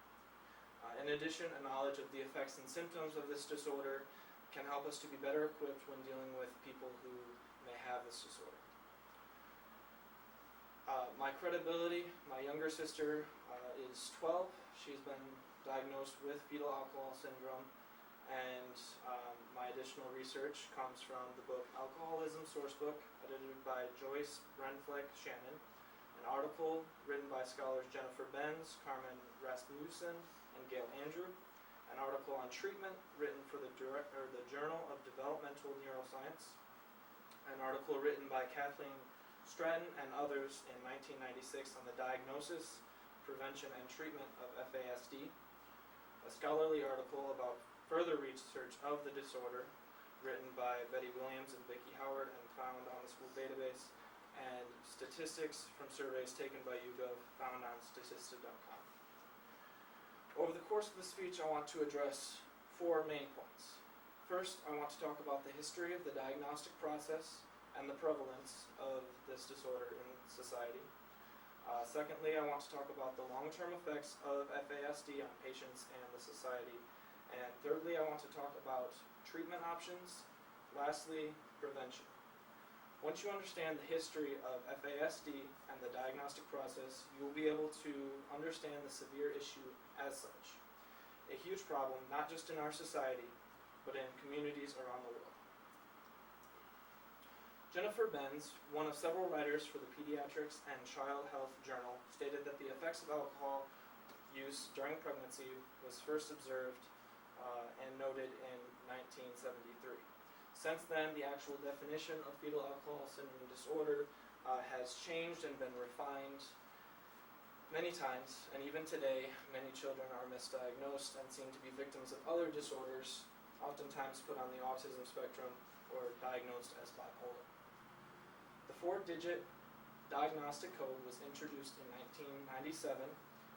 S6: In addition, a knowledge of the effects and symptoms of this disorder can help us to be better equipped when dealing with people who may have this disorder. My credibility, my younger sister is 12. She's been diagnosed with fetal alcohol syndrome, and my additional research comes from the book Alcoholism Sourcebook, edited by Joyce Renfleck Shannon, an article written by scholars Jennifer Benz, Carmen Rasmussen, and Gail Andrew, an article on treatment written for the Journal of Developmental Neuroscience, an article written by Kathleen Stratton and others in 1996 on the diagnosis, prevention, and treatment of FASD, a scholarly article about further research of the disorder written by Betty Williams and Vicki Howard and found on the school database, and statistics from surveys taken by YouGov found on statista.com. Over the course of the speech, I want to address 4 main points. First, I want to talk about the history of the diagnostic process and the prevalence of this disorder in society. Secondly, I want to talk about the long-term effects of FASD on patients and the society. And thirdly, I want to talk about treatment options. Lastly, prevention. Once you understand the history of FASD and the diagnostic process, you will be able to understand the severe issue as such. A huge problem, not just in our society, but in communities around the world. Jennifer Benz, one of several writers for the Pediatrics and Child Health Journal, stated that the effects of alcohol use during pregnancy was first observed and noted in 1973. Since then, the actual definition of fetal alcohol syndrome disorder has changed and been refined many times, and even today, many children are misdiagnosed and seem to be victims of other disorders, oftentimes put on the autism spectrum or diagnosed as bipolar. The 4-digit diagnostic code was introduced in 1997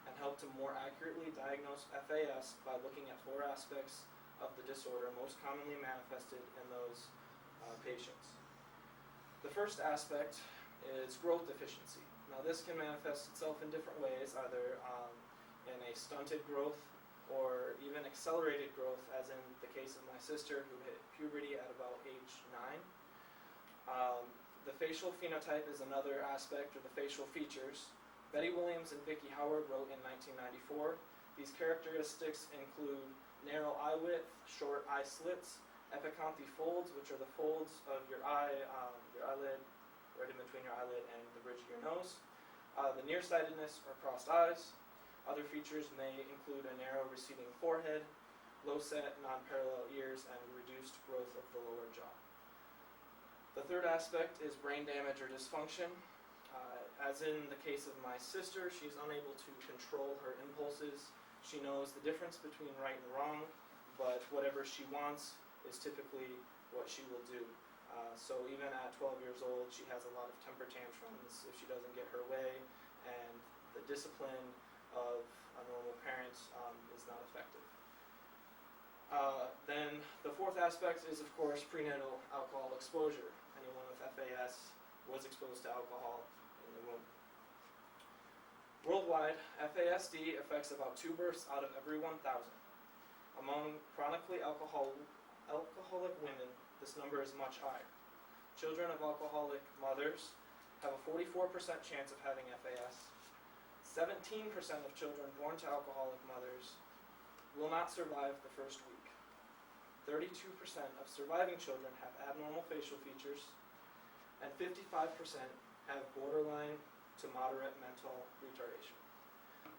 S6: and helped to more accurately diagnose FAS by looking at 4 aspects of the disorder most commonly manifested in those patients. The first aspect is growth deficiency. Now this can manifest itself in different ways, either in a stunted growth or even accelerated growth, as in the case of my sister who hit puberty at about age 9. The facial phenotype is another aspect, or the facial features. Betty Williams and Vicki Howard wrote in 1994, these characteristics include narrow eye width, short eye slits, epicanthy folds, which are the folds of your eye, your eyelid, right in between your eyelid and the bridge of your nose. The nearsightedness or crossed eyes. Other features may include a narrow receding forehead, low set, non-parallel ears, and reduced growth of the lower jaw. The third aspect is brain damage or dysfunction. As in the case of my sister, she's unable to control her impulses. She knows the difference between right and wrong, but whatever she wants is typically what she will do. So even at 12 years old, she has a lot of temper tantrums if she doesn't get her way, and the discipline of a normal parent is not effective. Then the fourth aspect is, of course, prenatal alcohol exposure. Anyone with FAS was exposed to alcohol in the womb. Worldwide, FASD affects about 2 births out of every 1,000. Among chronically alcoholic women, this number is much higher. Children of alcoholic mothers have a 44% chance of having FAS. 17% of children born to alcoholic mothers will not survive the first week. 32% of surviving children have abnormal facial features, and 55% have borderline to moderate mental retardation.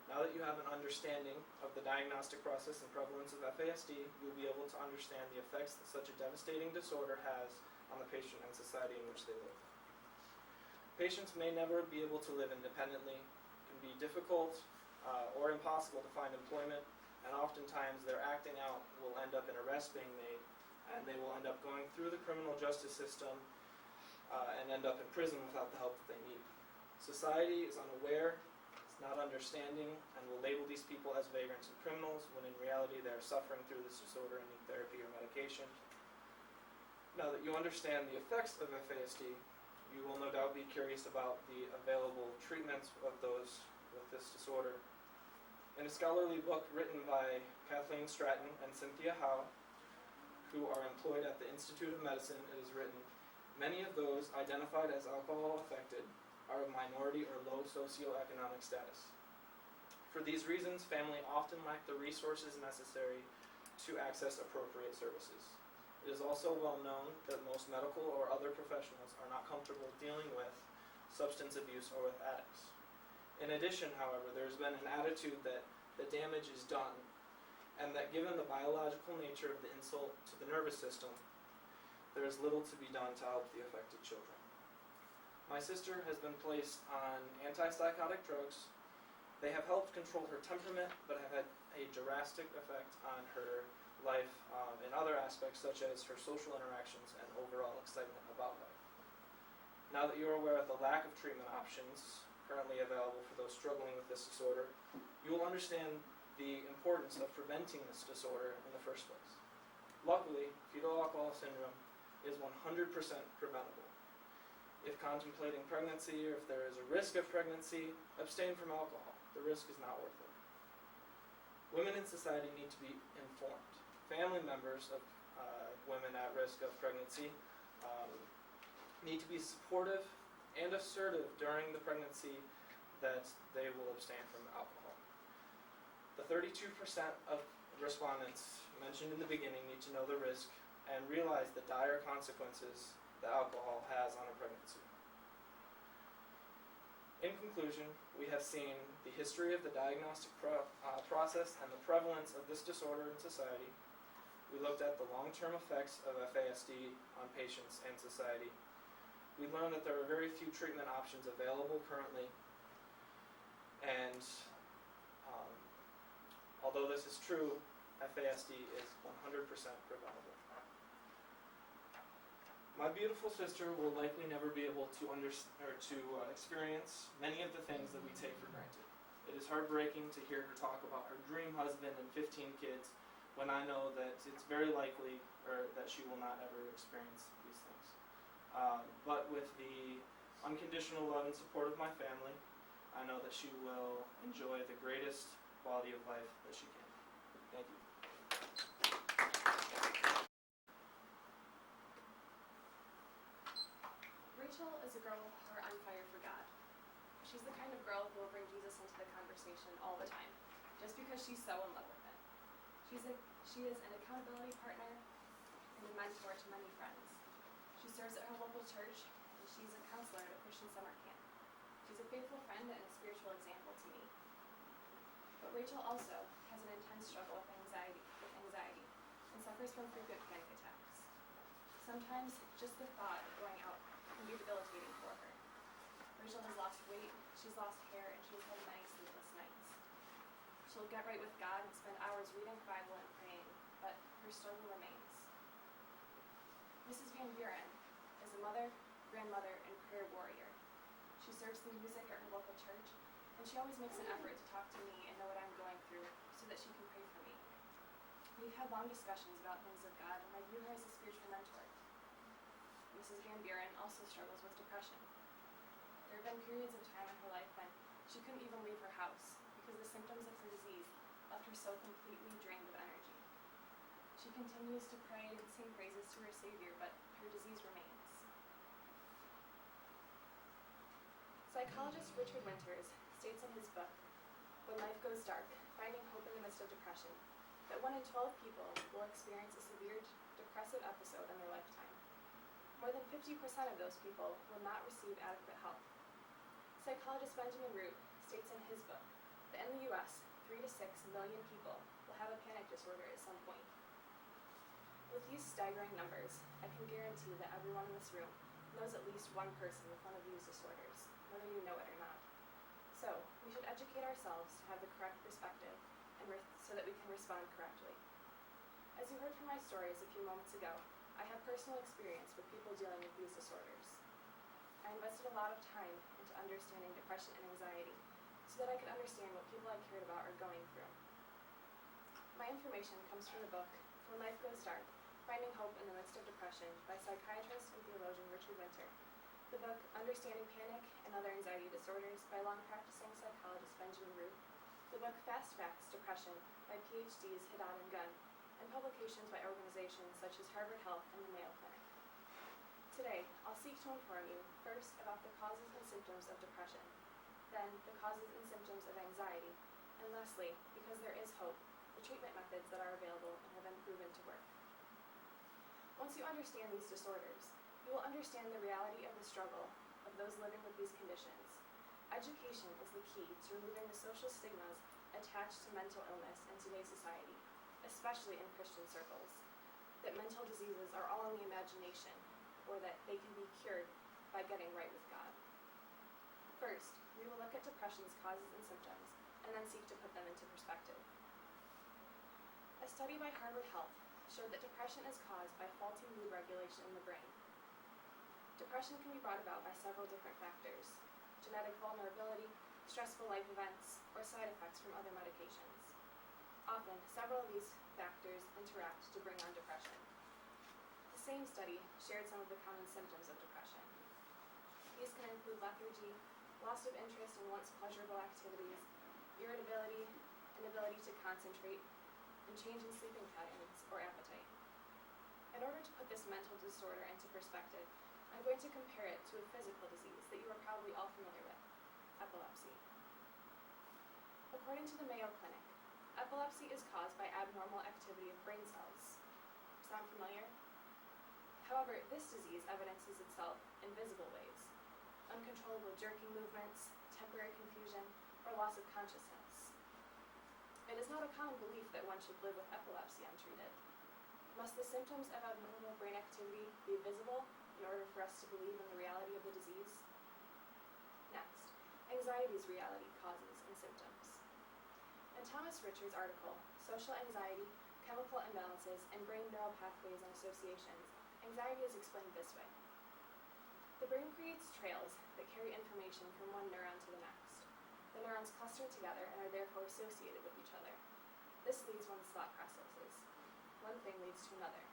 S6: Now that you have an understanding of the diagnostic process and prevalence of FASD, you'll be able to understand the effects that such a devastating disorder has on the patient and society in which they live. Patients may never be able to live independently. It can be difficult or impossible to find employment, and oftentimes their acting out will end up in arrests being made and they will end up going through the criminal justice system and end up in prison without the help that they need. Society is unaware, is not understanding, and will label these people as vagrants and criminals when in reality they are suffering through this disorder and need therapy or medication. Now that you understand the effects of FASD, you will no doubt be curious about the available treatments of those with this disorder. In a scholarly book written by Kathleen Stratton and Cynthia Howe, who are employed at the Institute of Medicine, it is written, "Many of those identified as alcohol affected are of minority or low socioeconomic status. For these reasons, family often lack the resources necessary to access appropriate services. It is also well known that most medical or other professionals are not comfortable dealing with substance abuse or with addicts. In addition, however, there has been an attitude that the damage is done, and that given the biological nature of the insult to the nervous system, there is little to be done to help the affected children. My sister has been placed on antipsychotic drugs. They have helped control her temperament, but have had a drastic effect on her life in other aspects, such as her social interactions and overall excitement about life. Now that you are aware of the lack of treatment options currently available for those struggling with this disorder, you will understand the importance of preventing this disorder in the first place. Luckily, fetal alcohol syndrome is 100% preventable. If contemplating pregnancy or if there is a risk of pregnancy, abstain from alcohol. The risk is not worth it. Women in society need to be informed. Family members of women at risk of pregnancy need to be supportive and assertive during the pregnancy that they will abstain from alcohol. The 32% of respondents mentioned in the beginning need to know the risk and realize the dire consequences that alcohol has on a pregnancy. In conclusion, we have seen the history of the diagnostic process and the prevalence of this disorder in society. We looked at the long-term effects of FASD on patients and society. We learned that there are very few treatment options available currently, and although this is true, FASD is 100% preventable. My beautiful sister will likely never be able to experience many of the things that we take for granted. It is heartbreaking to hear her talk about her dream husband and 15 kids when I know that it's very likely that she will not ever experience these things. But with the unconditional love and support of my family, I know that she will enjoy the greatest quality of life that she can. Thank you.
S2: Rachel is a girl with her on fire for God. She's the kind of girl who will bring Jesus into the conversation all the time, just because she's so in love with him. She is an accountability partner and a mentor to many friends. She serves at her local church, and she's a counselor at a Christian summer camp. She's a faithful friend and a spiritual example to me. But Rachel also has an intense struggle with anxiety and suffers from frequent panic attacks. Sometimes just the thought of going out can be debilitating for her. Rachel has lost weight, she's lost hair, and she's had many sleepless nights. She'll get right with God and spend hours reading the Bible and praying, but her struggle remains. Mrs. Van Buren is a mother, grandmother, and prayer warrior. She serves the music at her local church, and she always makes an effort to talk to me and know what I'm going through so that she can pray for me. We've had long discussions about things of God, and I view her as a spiritual mentor. Mrs. Van Buren also struggles with depression. There have been periods of time in her life when she couldn't even leave her house because the symptoms of her disease left her so completely drained of energy. She continues to pray and sing praises to her Savior, but her disease remains. Psychologist Richard Winters states in his book, When Life Goes Dark, Finding Hope in the Midst of Depression, that 1 in 12 people will experience a severe depressive episode in their lifetime. More than 50% of those people will not receive adequate help. Psychologist Benjamin Root states in his book that in the U.S., 3 to 6 million people will have a panic disorder at some point. With these staggering numbers, I can guarantee that everyone in this room knows at least one person with one of these disorders, whether you know it or not. So, we should educate ourselves to have the correct perspective and so that we can respond correctly.
S3: As you heard from my stories a few moments ago, I have personal experience with people dealing with these disorders. I invested a lot of time into understanding depression and anxiety so that I could understand what people I cared about are going through. My information comes from the book, When Life Goes Dark, Finding Hope in the Midst of Depression by psychiatrist and theologian Richard Winter, the book Understanding Panic and Other Anxiety Disorders by long-practicing psychologist Benjamin Root, the book Fast Facts Depression by PhDs Haddad and Gunn, and publications by organizations such as Harvard Health and the Mayo Clinic. Today, I'll seek to inform you first about the causes and symptoms of depression, then the causes and symptoms of anxiety, and lastly, because there is hope, the treatment methods that are available and have been proven to work. Once you understand these disorders, you will understand the reality of the struggle of those living with these conditions. Education is the key to removing the social stigmas attached to mental illness in today's society, especially in Christian circles, that mental diseases are all in the imagination, or that they can be cured by getting right with God. First, we will look at depression's causes and symptoms, and then seek to put them into perspective. A study by Harvard Health showed that depression is caused by faulty mood regulation in the brain. Depression can be brought about by several different factors: genetic vulnerability, stressful life events, or side effects from other medications. Often, several of these factors interact to bring on depression. The same study shared some of the common symptoms of depression. These can include lethargy, loss of interest in once pleasurable activities, irritability, inability to concentrate, and change in sleeping patterns or appetite. In order to put this mental disorder into perspective, I'm going to compare it to a physical disease that you are probably all familiar with: epilepsy. According to the Mayo Clinic, epilepsy is caused by abnormal activity of brain cells. Sound familiar? However, this disease evidences itself in visible ways: uncontrollable jerking movements, temporary confusion, or loss of consciousness. It is not a common belief that one should live with epilepsy untreated. Must the symptoms of abnormal brain activity be visible in order for us to believe in the reality of the disease? Next, anxiety's reality, causes, and symptoms. In Thomas Richard's article, Social Anxiety, Chemical Imbalances, and Brain Neural Pathways and Associations, anxiety is explained this way. The brain creates trails that carry information from one neuron to the next. The neurons cluster together and are therefore associated with each other. This leads one's thought processes. One thing leads to another.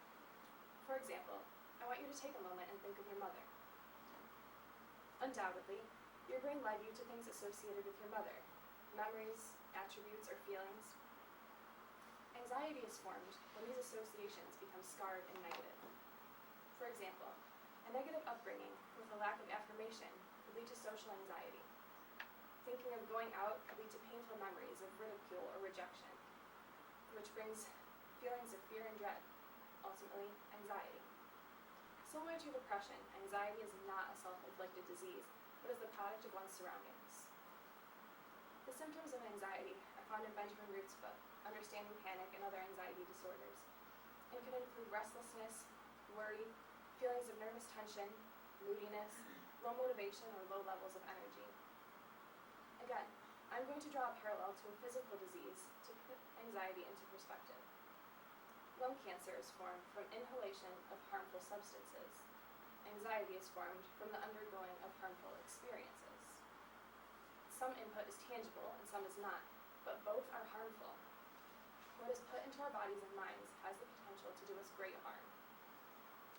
S3: For example, I want you to take a moment and think of your mother. Undoubtedly, your brain led you to things associated with your mother: memories, attributes, or feelings. Anxiety is formed when these associations become scarred and negative. For example, a negative upbringing with a lack of affirmation could lead to social anxiety. Thinking of going out could lead to painful memories of ridicule or rejection, which brings feelings of fear and dread, ultimately anxiety. Similar to depression, anxiety is not a self-inflicted disease, but is the product of one's surroundings. The symptoms of anxiety are found in Benjamin Root's book, Understanding Panic and Other Anxiety Disorders, and can include restlessness, worry, feelings of nervous tension, moodiness, low motivation, or low levels of energy. Again, I'm going to draw a parallel to a physical disease to put anxiety into perspective. Lung cancer is formed from inhalation of harmful substances. Anxiety is formed from the undergoing of harmful experiences. Some input is tangible and some is not, but both are harmful. What is put into our bodies and minds has the potential to do us great harm.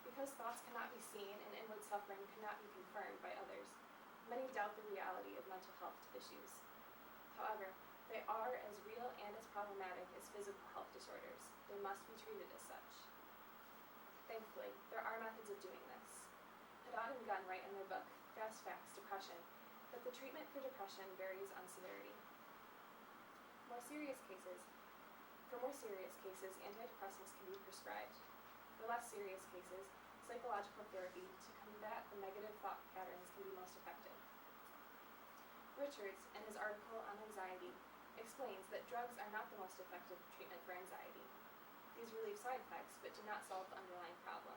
S3: Because thoughts cannot be seen and inward suffering cannot be confirmed by others, many doubt the reality of mental health issues. However, they are as real and as problematic as physical health disorders. They must be treated as such. Thankfully, there are methods of doing this. Haddad and Gunn write in their book, Fast Facts Depression, that the treatment for depression varies on severity. For more serious cases, antidepressants can be prescribed. For less serious cases, psychological therapy to combat the negative thought patterns can be most effective. Richards, in his article on anxiety, explains that drugs are not the most effective treatment for anxiety. These relieve side effects, but do not solve the underlying problem.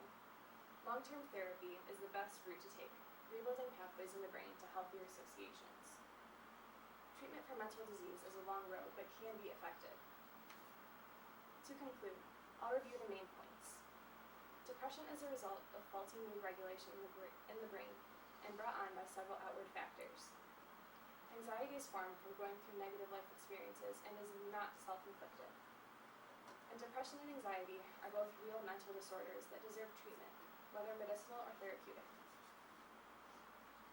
S3: Long-term therapy is the best route to take, rebuilding pathways in the brain to healthier associations. Treatment for mental disease is a long road, but can be effective. To conclude,
S4: I'll review the main points. Depression is a result of faulty mood regulation in the brain and brought on by several outward factors. Anxiety is formed from going through negative life experiences and is not self-inflicted. And depression and anxiety are both real mental disorders that deserve treatment, whether medicinal or therapeutic.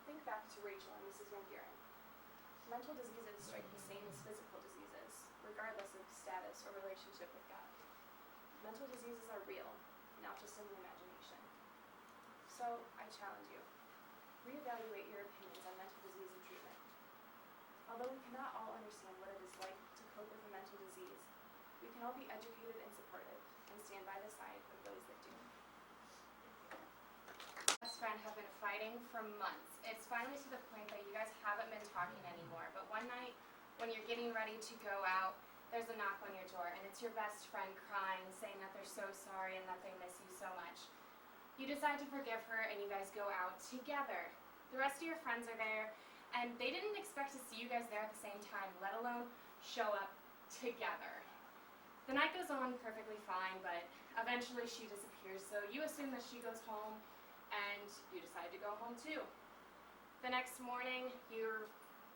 S4: Think back to Rachel and Mrs. Van Buren. Mental diseases strike the same as physical diseases, regardless of status or relationship with God. Mental diseases are real, not just in the imagination. So, I challenge you. Reevaluate your opinions on mental disease and treatment. Although we cannot all understand what it is like to cope with a mental disease, we can all be educated and supportive and stand by the side of those that do.
S7: Best friend have been fighting for months. It's finally to the point that you guys haven't been talking anymore. But one night, when you're getting ready to go out, there's a knock on your door, and it's your best friend crying, saying that they're so sorry and that they miss you so much. You decide to forgive her, and you guys go out together. The rest of your friends are there, and they didn't expect to see you guys there at the same time, let alone show up together. The night goes on perfectly fine, but eventually she disappears, so you assume that she goes home, and you decide to go home too. The next morning, your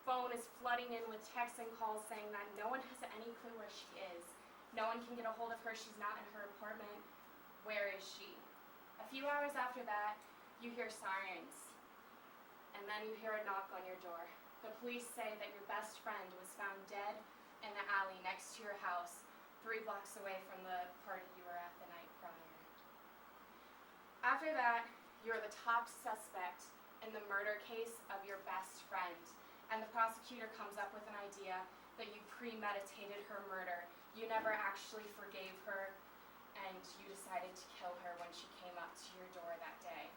S7: phone is flooding in with texts and calls saying that no one has any clue where she is. No one can get a hold of her. She's not in her apartment. Where is she? A few hours after that, you hear sirens. And then you hear a knock on your door. The police say that your best friend was found dead in the alley next to your house, 3 blocks away from the party you were at the night prior. After that, you're the top suspect in the murder case of your best friend. And the prosecutor comes up with an idea that you premeditated her murder. You never actually forgave her, and you decided to kill her when she came up to your door that day.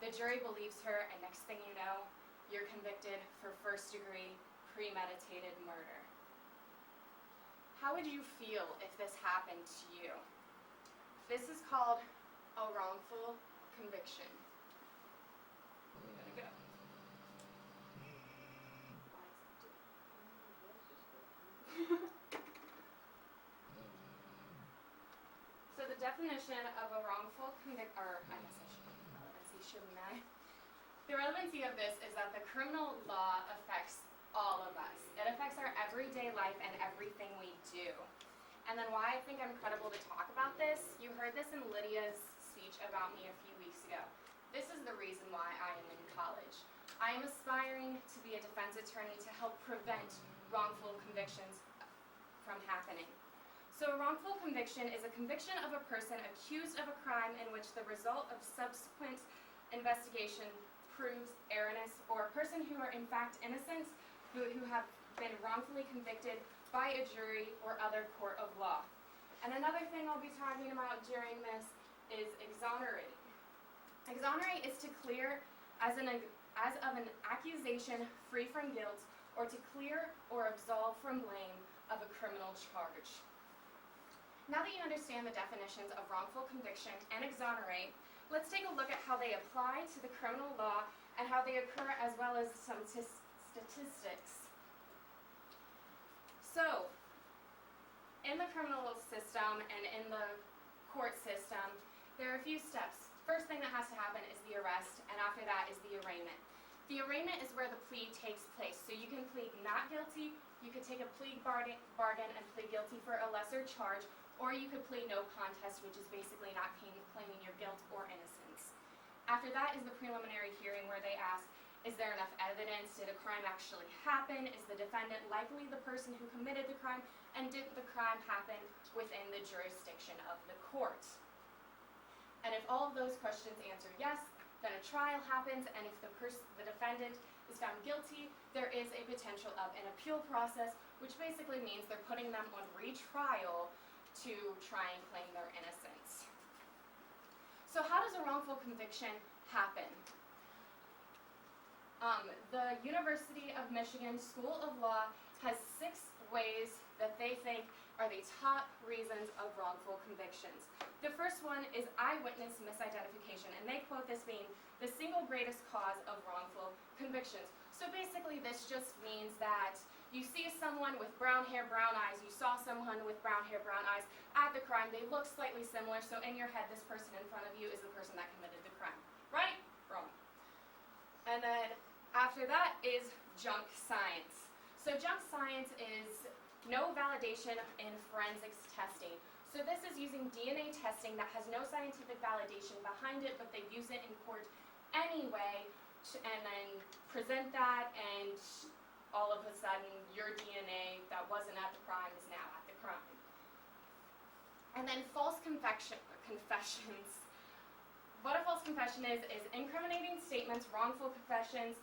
S7: The jury believes her, and next thing you know, you're convicted for first-degree premeditated murder. How would you feel if this happened to you? This is called a wrongful conviction. Gotta go. So the definition of a wrongful conviction, or I guess I should put relevancy, shouldn't I? The relevancy of this is that the criminal law affects all of us. It affects our everyday life and everything we do. And then why I think I'm credible to talk about this, you heard this in Lydia's speech about me a few weeks ago. This is the reason why I am in college. I am aspiring to be a defense attorney to help prevent wrongful convictions from happening. So a wrongful conviction is a conviction of a person accused of a crime in which the result of subsequent investigation proves erroneous, or a person who are in fact innocent, who have been wrongfully convicted by a jury or other court of law. And another thing I'll be talking about during this is exonerate. Exonerate is to clear as of an accusation free from guilt, or to clear or absolve from blame of a criminal charge. Now that you understand the definitions of wrongful conviction and exonerate, let's take a look at how they apply to the criminal law and how they occur, as well as some statistics. So, in the criminal system and in the court system, there are a few steps. First thing that has to happen is the arrest, and after that is the arraignment. The arraignment is where the plea takes place. So you can plead not guilty, you could take a plea bargain and plead guilty for a lesser charge, or you could plead no contest, which is basically not claiming your guilt or innocence. After that is the preliminary hearing, where they ask, is there enough evidence? Did a crime actually happen? Is the defendant likely the person who committed the crime? And did the crime happen within the jurisdiction of the court? And if all of those questions answer yes, then a trial happens, and if the defendant is found guilty, there is a potential of an appeal process, which basically means they're putting them on retrial to try and claim their innocence. So how does a wrongful conviction happen? The University of Michigan School of Law has 6 ways that they think are the top reasons of wrongful convictions. The first one is eyewitness misidentification, and they quote this being the single greatest cause of wrongful convictions. So basically this just means that you see someone with brown hair, brown eyes, you saw someone with brown hair, brown eyes at the the crime, they look slightly similar, so in your head, this person in front of you is the person that committed the crime. Right? Wrong. And then after that is junk science. So junk science is no validation in forensics testing. So this is using DNA testing that has no scientific validation behind it, but they use it in court anyway, and then present that, and all of a sudden your DNA that wasn't at the crime is now at the crime. And then false confessions. What a false confession is incriminating statements, wrongful confessions,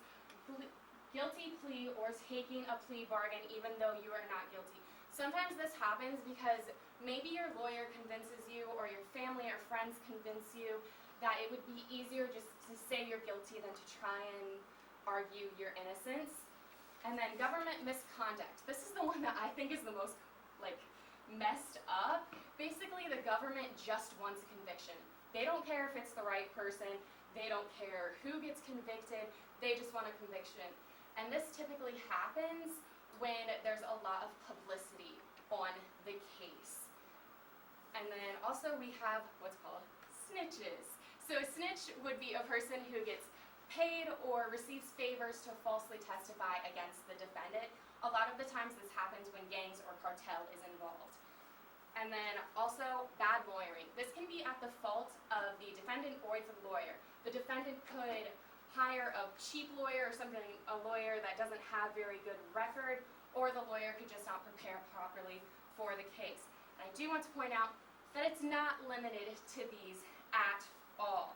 S7: guilty plea, or taking a plea bargain even though you are not guilty. Sometimes this happens because maybe your lawyer convinces you or your family or friends convince you that it would be easier just to say you're guilty than to try and argue your innocence. And then government misconduct. This is the one that I think is the most messed up. Basically, the government just wants a conviction. They don't care if it's the right person. They don't care who gets convicted. They just want a conviction. And this typically happens when there's a lot of publicity on the case. And then also we have what's called snitches. So a snitch would be a person who gets paid or receives favors to falsely testify against the defendant. A lot of the times this happens when gangs or cartel is involved. And then also bad lawyering. This can be at the fault of the defendant or the lawyer. The defendant could hire a cheap lawyer or something, a lawyer that doesn't have very good record, or the lawyer could just not prepare properly for the case. And I do want to point out that it's not limited to these at all.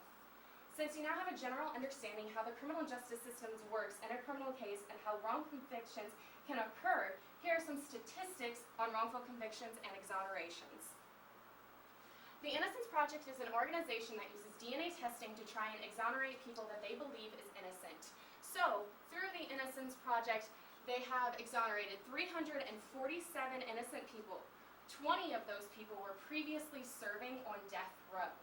S7: Since you now have a general understanding how the criminal justice system works in a criminal case and how wrong convictions can occur, here are some statistics on wrongful convictions and exonerations. The Innocence Project is an organization that uses DNA testing to try and exonerate people that they believe is innocent. So, through the Innocence Project, they have exonerated 347 innocent people. 20 of those people were previously serving on death row.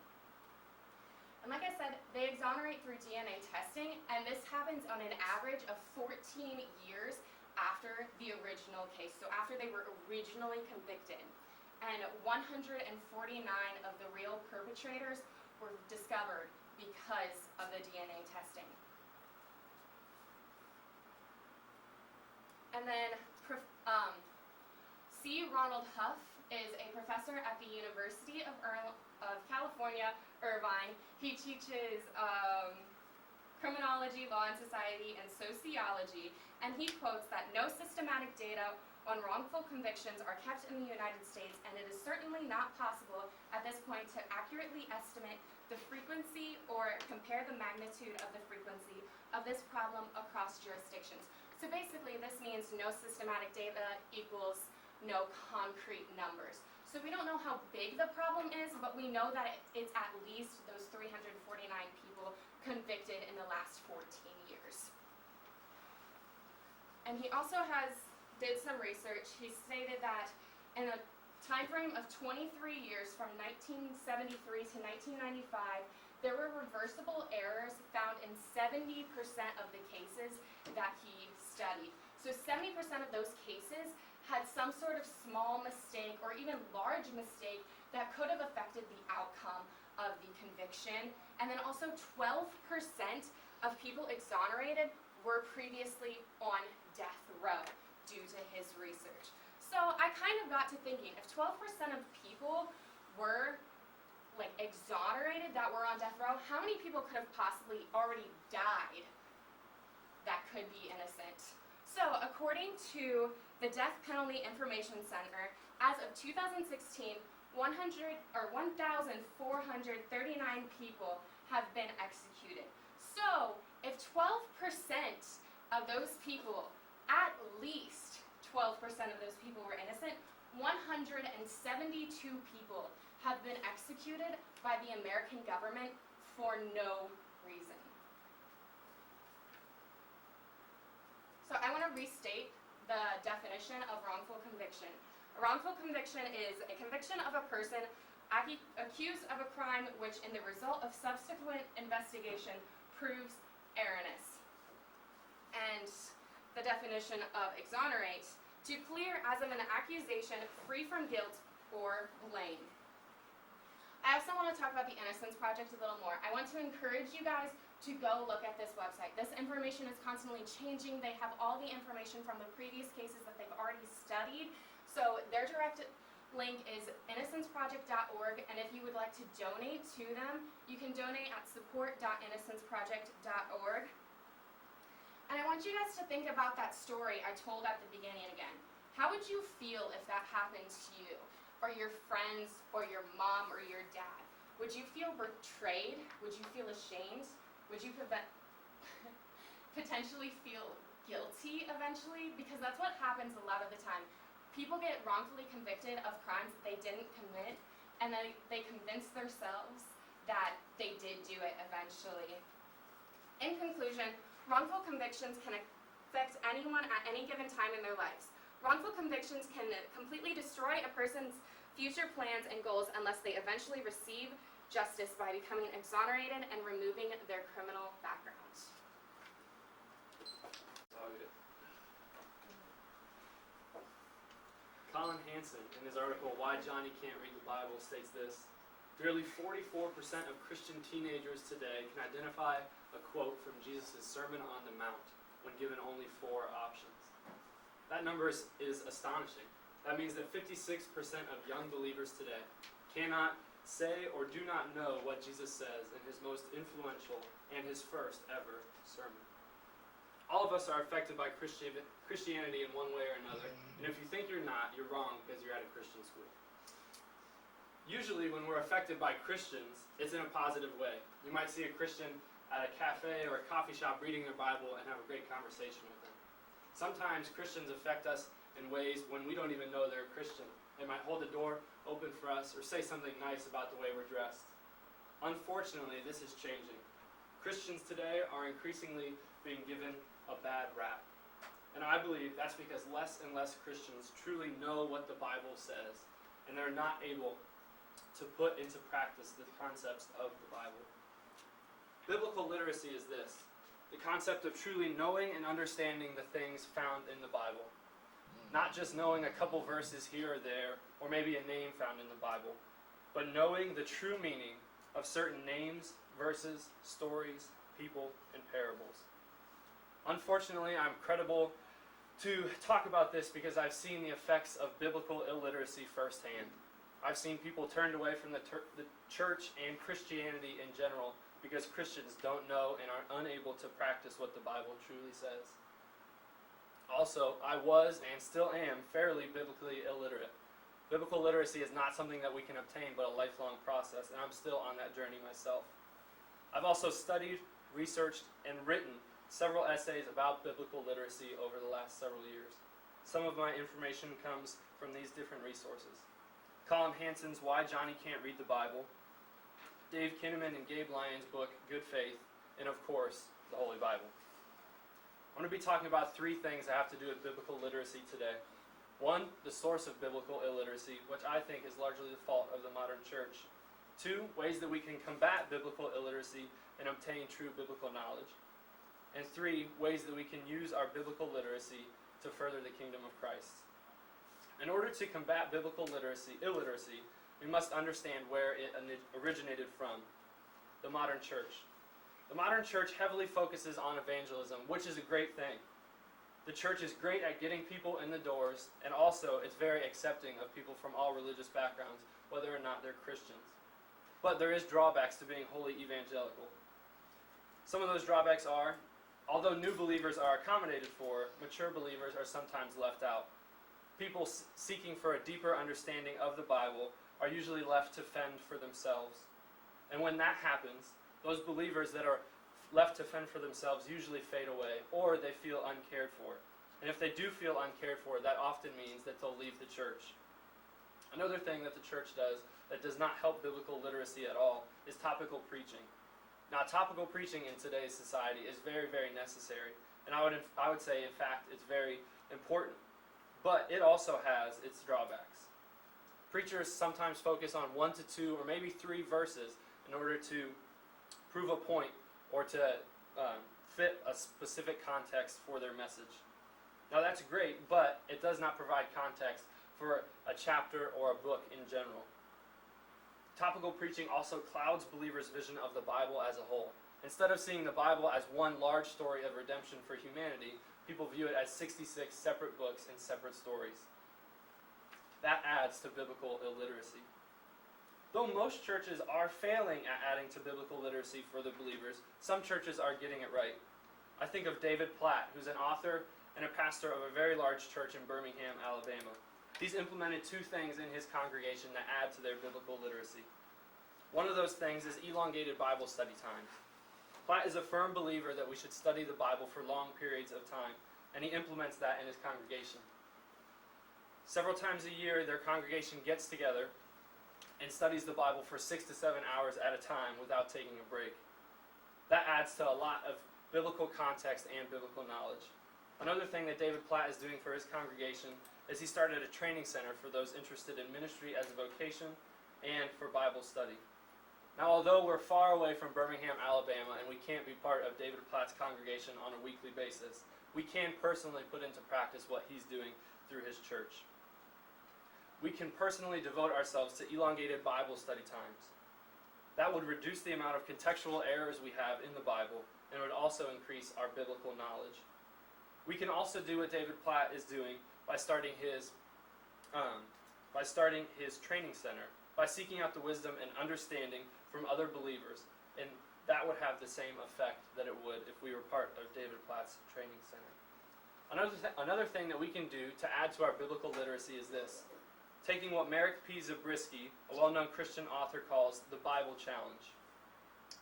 S7: And like I said, they exonerate through DNA testing, and this happens on an average of 14 years after the original case, so after they were originally convicted. And 149 of the real perpetrators were discovered because of the DNA testing. And then C. Ronald Huff is a professor at the University of California, Irvine. He teaches criminology, law and society, and sociology, and he quotes that no systematic data on wrongful convictions are kept in the United States, and it is certainly not possible at this point to accurately estimate the frequency or compare the magnitude of the frequency of this problem across jurisdictions. So basically, this means no systematic data equals no concrete numbers. So we don't know how big the problem is, but we know that it's at least those 349 people convicted in the last 14 years. And he also did some research. He stated that in a time frame of 23 years, from 1973 to 1995, there were reversible errors found in 70% of the cases that he studied. So 70% of those cases had some sort of small mistake or even large mistake that could have affected the outcome of the conviction. And then also 12% of people exonerated were previously on death row due to his research. So I kind of got to thinking, if 12% of people were exonerated that were on death row, how many people could have possibly already died that could be innocent? So according to the Death Penalty Information Center, as of 2016, 1,439 people have been executed. So if 12% of those people, at least 12% of those people were innocent, 172 people have been executed by the American government for no reason. So I want to restate the definition of wrongful conviction. A wrongful conviction is a conviction of a person accused of a crime which in the result of subsequent investigation proves erroneous. And the definition of exonerate, to clear as of an accusation free from guilt or blame. want to talk about the Innocence Project a little more. I want to encourage you guys to go look at this website. This information is constantly changing. They have all the information from the previous cases that they've already studied. So their direct link is innocenceproject.org, and if you would like to donate to them, you can donate at support.innocenceproject.org. And I want you guys to think about that story I told at the beginning again. How would you feel if that happened to you, or your friends, or your mom, or your dad? Would you feel betrayed? Would you feel ashamed? Would you potentially feel guilty eventually? Because that's what happens a lot of the time. People get wrongfully convicted of crimes that they didn't commit, and then they convince themselves that they did do it eventually. In conclusion, wrongful convictions can affect anyone at any given time in their lives. Wrongful convictions can completely destroy a person's future plans and goals unless they eventually receive justice by becoming exonerated and removing their criminal background.
S8: Colin Hansen, in his article, Why Johnny Can't Read the Bible, states this: nearly 44% of Christian teenagers today can identify a quote from Jesus' Sermon on the Mount when given only 4 options. That number is astonishing. That means that 56% of young believers today cannot say or do not know what Jesus says in his most influential and his first ever sermon. All of us are affected by Christianity in one way or another, and if you think you're not, you're wrong because you're at a Christian school. Usually when we're affected by Christians, it's in a positive way. You might see a Christian at a cafe or a coffee shop reading their Bible and have a great conversation with them. Sometimes Christians affect us in ways when we don't even know they're a Christian. They might hold the door open for us or say something nice about the way we're dressed. Unfortunately, this is changing. Christians today are increasingly being given a bad rap. And I believe that's because less and less Christians truly know what the Bible says, and they're not able to put into practice the concepts of the Bible. Biblical literacy is this: the concept of truly knowing and understanding the things found in the Bible. Not just knowing a couple verses here or there, or maybe a name found in the Bible, but knowing the true meaning of certain names, verses, stories, people, and parables. Unfortunately, I'm credible to talk about this because I've seen the effects of biblical illiteracy firsthand. I've seen people turned away from the church and Christianity in general because Christians don't know and are unable to practice what the Bible truly says. Also, I was and still am fairly biblically illiterate. Biblical literacy is not something that we can obtain but a lifelong process, and I'm still on that journey myself. I've also studied, researched, and written several essays about biblical literacy over the last several years. Some of my information comes from these different resources: Colin Hansen's Why Johnny Can't Read the Bible, Dave Kinnaman and Gabe Lyons' book, Good Faith, and of course, the Holy Bible. I'm going to be talking about 3 things that have to do with biblical literacy today. 1, the source of biblical illiteracy, which I think is largely the fault of the modern church. 2, ways that we can combat biblical illiteracy and obtain true biblical knowledge. And 3, ways that we can use our biblical literacy to further the kingdom of Christ. In order to combat biblical illiteracy, we must understand where it originated from: the modern church. The modern church heavily focuses on evangelism, which is a great thing. The church is great at getting people in the doors, and also it's very accepting of people from all religious backgrounds, whether or not they're Christians. But there is drawbacks to being wholly evangelical. Some of those drawbacks are: although new believers are accommodated for, mature believers are sometimes left out. People seeking for a deeper understanding of the Bible are usually left to fend for themselves. And when that happens, those believers that are left to fend for themselves usually fade away, or they feel uncared for. And if they do feel uncared for, that often means that they'll leave the church. Another thing that the church does that does not help biblical literacy at all is topical preaching. Now, topical preaching in today's society is very, very necessary, and I would say, in fact, it's very important. But it also has its drawbacks. Preachers sometimes focus on 1 to 2 or maybe 3 verses in order to prove a point or to fit a specific context for their message. Now, that's great, but it does not provide context for a chapter or a book in general. Topical preaching also clouds believers' vision of the Bible as a whole. Instead of seeing the Bible as one large story of redemption for humanity, people view it as 66 separate books and separate stories. That adds to biblical illiteracy. Though most churches are failing at adding to biblical literacy for the believers, some churches are getting it right. I think of David Platt, who's an author and a pastor of a very large church in Birmingham, Alabama. He's implemented two things in his congregation that add to their biblical literacy. One of those things is elongated Bible study times. Platt is a firm believer that we should study the Bible for long periods of time, and he implements that in his congregation. Several times a year, their congregation gets together and studies the Bible for 6 to 7 hours at a time without taking a break. That adds to a lot of biblical context and biblical knowledge. Another thing that David Platt is doing for his congregation is he started a training center for those interested in ministry as a vocation and for Bible study. Now, although we're far away from Birmingham, Alabama, and we can't be part of David Platt's congregation on a weekly basis, we can personally put into practice what he's doing through his church. We can personally devote ourselves to elongated Bible study times. That would reduce the amount of contextual errors we have in the Bible and would also increase our biblical knowledge. We can also do what David Platt is doing by starting his training center, by seeking out the wisdom and understanding from other believers, and that would have the same effect that it would if we were part of David Platt's training center. Another thing that we can do to add to our biblical literacy is this: taking what Merrick P. Zabriskie, a well-known Christian author, calls the Bible Challenge.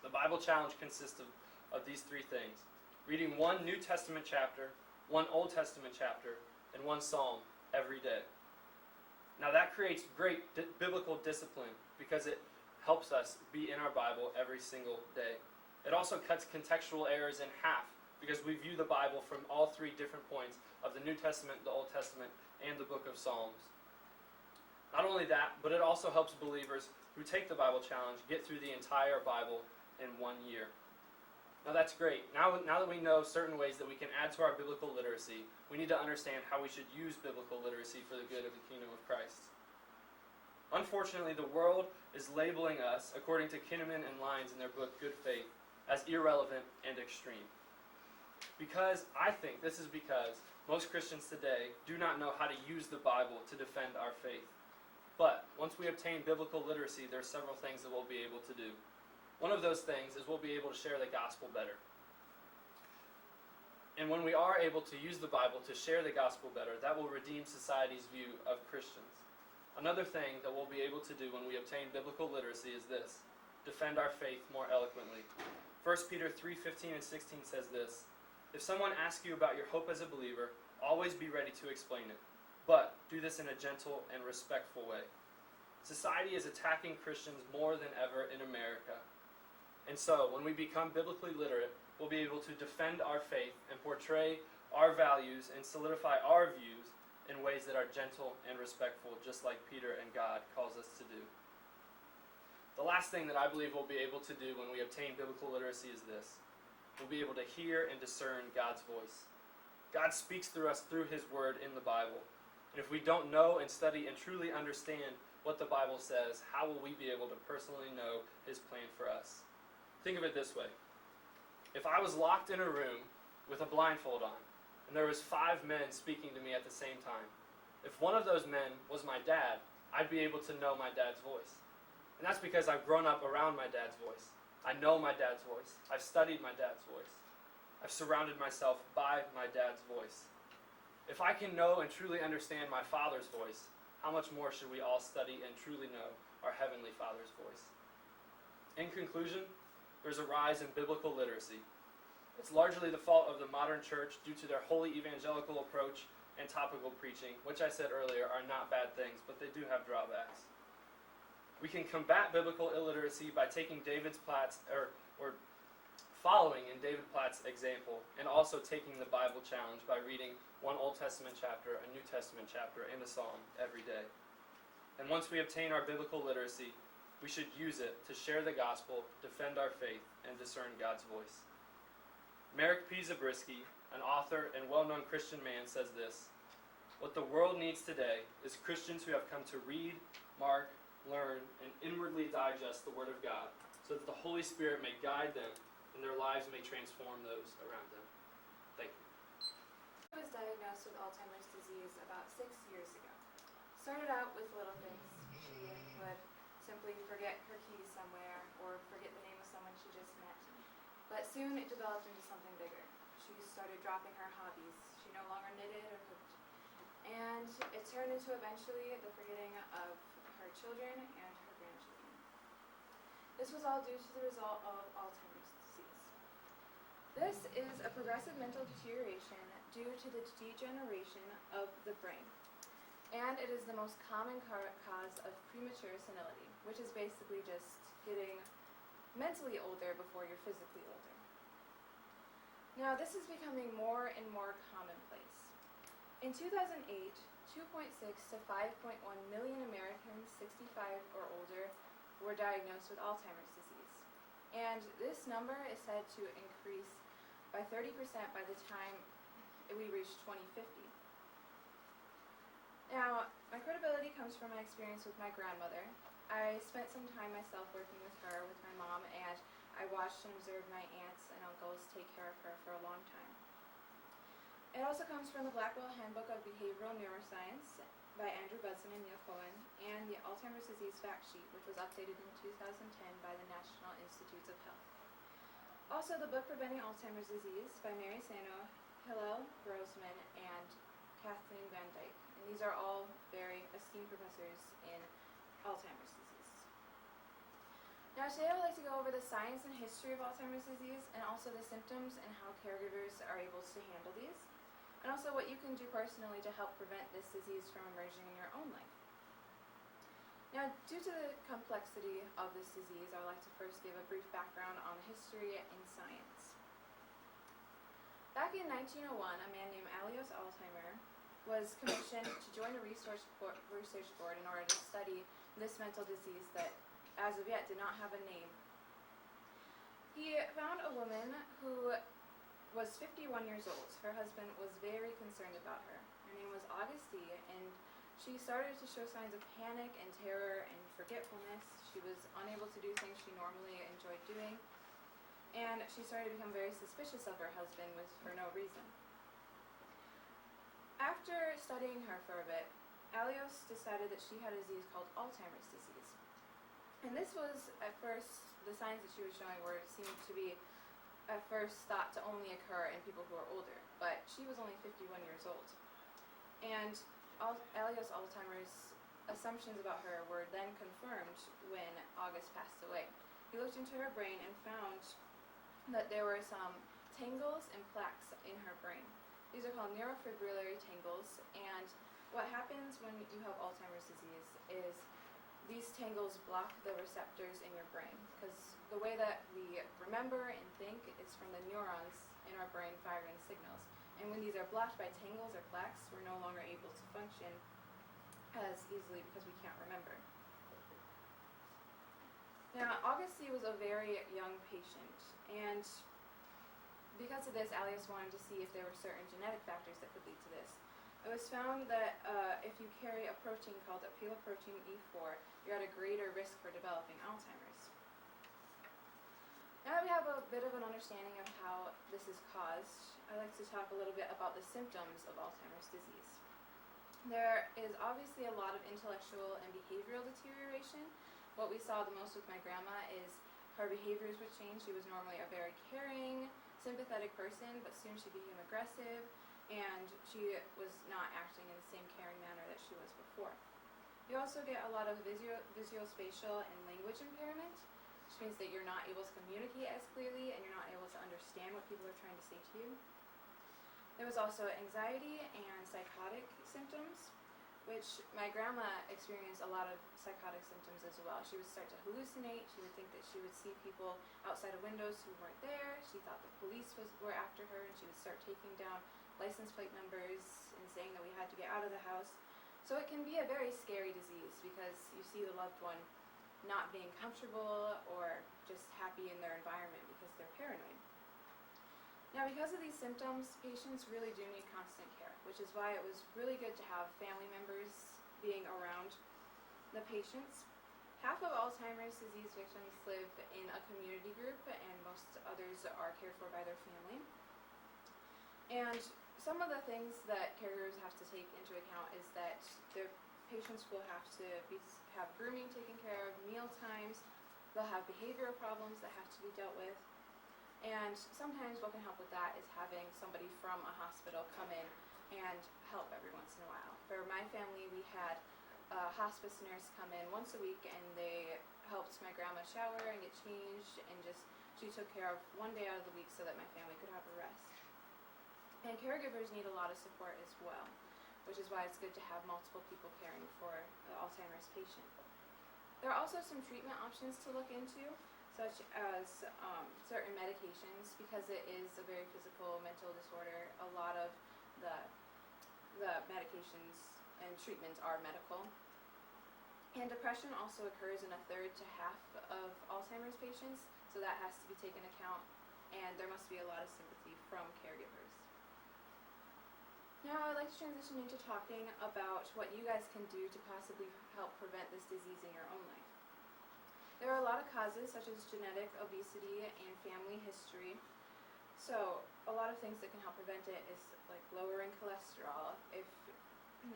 S8: The Bible Challenge consists of these three things: reading one New Testament chapter, one Old Testament chapter, and one Psalm every day. Now that creates great biblical discipline because it helps us be in our Bible every single day. It also cuts contextual errors in half because we view the Bible from all three different points of the New Testament, the Old Testament, and the book of Psalms. Not only that, but it also helps believers who take the Bible Challenge get through the entire Bible in 1 year. Now that's great. Now that we know certain ways that we can add to our biblical literacy, we need to understand how we should use biblical literacy for the good of the kingdom of Christ. Unfortunately, the world is labeling us, according to Kinnaman and Lyons in their book Good Faith, as irrelevant and extreme. Because most Christians today do not know how to use the Bible to defend our faith. But once we obtain biblical literacy, there are several things that we'll be able to do. One of those things is we'll be able to share the gospel better. And when we are able to use the Bible to share the gospel better, that will redeem society's view of Christians. Another thing that we'll be able to do when we obtain biblical literacy is this: defend our faith more eloquently. 1 Peter 3:15 and 16 says this: "If someone asks you about your hope as a believer, always be ready to explain it. But do this in a gentle and respectful way." Society is attacking Christians more than ever in America. And so, when we become biblically literate, we'll be able to defend our faith and portray our values and solidify our views in ways that are gentle and respectful, just like Peter and God calls us to do. The last thing that I believe we'll be able to do when we obtain biblical literacy is this: we'll be able to hear and discern God's voice. God speaks through us through His Word in the Bible. And if we don't know and study and truly understand what the Bible says, how will we be able to personally know His plan for us? Think of it this way. If I was locked in a room with a blindfold on, and there was 5 men speaking to me at the same time, if one of those men was my dad, I'd be able to know my dad's voice. And that's because I've grown up around my dad's voice. I know my dad's voice. I've studied my dad's voice. I've surrounded myself by my dad's voice. If I can know and truly understand my Father's voice, how much more should we all study and truly know our Heavenly Father's voice? In conclusion, there's a rise in biblical literacy. It's largely the fault of the modern church due to their wholly evangelical approach and topical preaching, which I said earlier are not bad things, but they do have drawbacks. We can combat biblical illiteracy by taking following in David Platt's example, and also taking the Bible Challenge by reading one Old Testament chapter, a New Testament chapter, and a psalm every day. And once we obtain our biblical literacy, we should use it to share the gospel, defend our faith, and discern God's voice. Merrick P. Zabriskie, an author and well-known Christian man, says this: "What the world needs today is Christians who have come to read, mark, learn, and inwardly digest the Word of God, so that the Holy Spirit may guide them and their lives may transform those around them. Thank you.
S3: I was diagnosed with Alzheimer's disease about 6 years ago. Started out with little things. She would simply forget her keys somewhere or forget the name of someone she just met. But soon it developed into something bigger. She started dropping her hobbies. She no longer knitted or cooked. And it turned into eventually the forgetting of her children and her grandchildren. This was all due to the result of Alzheimer's disease. This is a progressive mental deterioration due to the degeneration of the brain. And it is the most common cause of premature senility, which is basically just getting mentally older before you're physically older. Now, this is becoming more and more commonplace. In 2008, 2.6 to 5.1 million Americans 65 or older were diagnosed with Alzheimer's disease. And this number is said to increase by 30% by the time we reach 2050. Now, my credibility comes from my experience with my grandmother. I spent some time myself working with her, with my mom, and I watched and observed my aunts and uncles take care of her for a long time. It also comes from the Blackwell Handbook of Behavioral Neuroscience by Andrew Budson and Neil Cohen, and the Alzheimer's Disease Fact Sheet, which was updated in 2010 by the National Institutes of Health. Also, the book Preventing Alzheimer's Disease by Mary Sano, Hillel Grossman, and Kathleen Van Dyke. And these are all very esteemed professors in Alzheimer's disease. Now today I would like to go over the science and history of Alzheimer's disease and also the symptoms and how caregivers are able to handle these, and also what you can do personally to help prevent this disease from emerging in your own life. Now, due to the complexity of this disease, I would like to first give a brief background on the history and science. Back in 1901, a man named Alois Alzheimer was commissioned to join a research board in order to study this mental disease that, as of yet, did not have a name. He found a woman who was 51 years old. Her husband was very concerned about her. Her name was Auguste, and she started to show signs of panic and terror and forgetfulness. She was unable to do things she normally enjoyed doing, and she started to become very suspicious of her husband for no reason. After studying her for a bit, Alois decided that she had a disease called Alzheimer's disease. And this was, at first, the signs that she was showing seemed to be, at first, thought to only occur in people who are older. But she was only 51 years old. And Alois Alzheimer's assumptions about her were then confirmed when August passed away. He looked into her brain and found that there were some tangles and plaques in her brain. These are called neurofibrillary tangles, and what happens when you have Alzheimer's disease is these tangles block the receptors in your brain, because the way that we remember and think is from the neurons in our brain firing signals. And when these are blocked by tangles or plaques, we're no longer able to function as easily because we can't remember. Now, Auguste was a very young patient, and because of this, Alois wanted to see if there were certain genetic factors that could lead to this. It was found that if you carry a protein called apoprotein E4, you're at a greater risk for developing Alzheimer's. Now that we have a bit of an understanding of how this is caused, I'd like to talk a little bit about the symptoms of Alzheimer's disease. There is obviously a lot of intellectual and behavioral deterioration. What we saw the most with my grandma is her behaviors would change. She was normally a very caring, sympathetic person, but soon she became aggressive, and she was not acting in the same caring manner that she was before. You also get a lot of visuospatial and language impairment, which means that you're not able to communicate as clearly and you're not able to understand what people are trying to say to you. There was also anxiety and psychotic symptoms, which my grandma experienced a lot of psychotic symptoms as well. She would start to hallucinate. She would think that she would see people outside of windows who weren't there. She thought the police were after her, and she would start taking down license plate numbers and saying that we had to get out of the house. So it can be a very scary disease because you see the loved one not being comfortable or just happy in their environment because they're paranoid. Now, because of these symptoms, patients really do need constant care, which is why it was really good to have family members being around the patients. half of Alzheimer's disease victims live in a community group, and most others are cared for by their family. And some of the things that caregivers have to take into account is that their patients will have to have grooming taken care of, meal times, they'll have behavioral problems that have to be dealt with. And sometimes what can help with that is having somebody from a hospital come in and help every once in a while. For my family, we had a hospice nurse come in once a week, and they helped my grandma shower and get changed, and she took care of one day out of the week so that my family could have a rest. And caregivers need a lot of support as well, which is why it's good to have multiple people caring for an Alzheimer's patient. There are also some treatment options to look into, such as certain medications, because it is a very physical mental disorder. A lot of the medications and treatments are medical. And depression also occurs in a third to half of Alzheimer's patients, so that has to be taken account, and there must be a lot of sympathy from caregivers. Now I'd like to transition into talking about what you guys can do to possibly help prevent this disease in your own life. There are a lot of causes, such as genetic, obesity, and family history. So a lot of things that can help prevent it is like lowering cholesterol.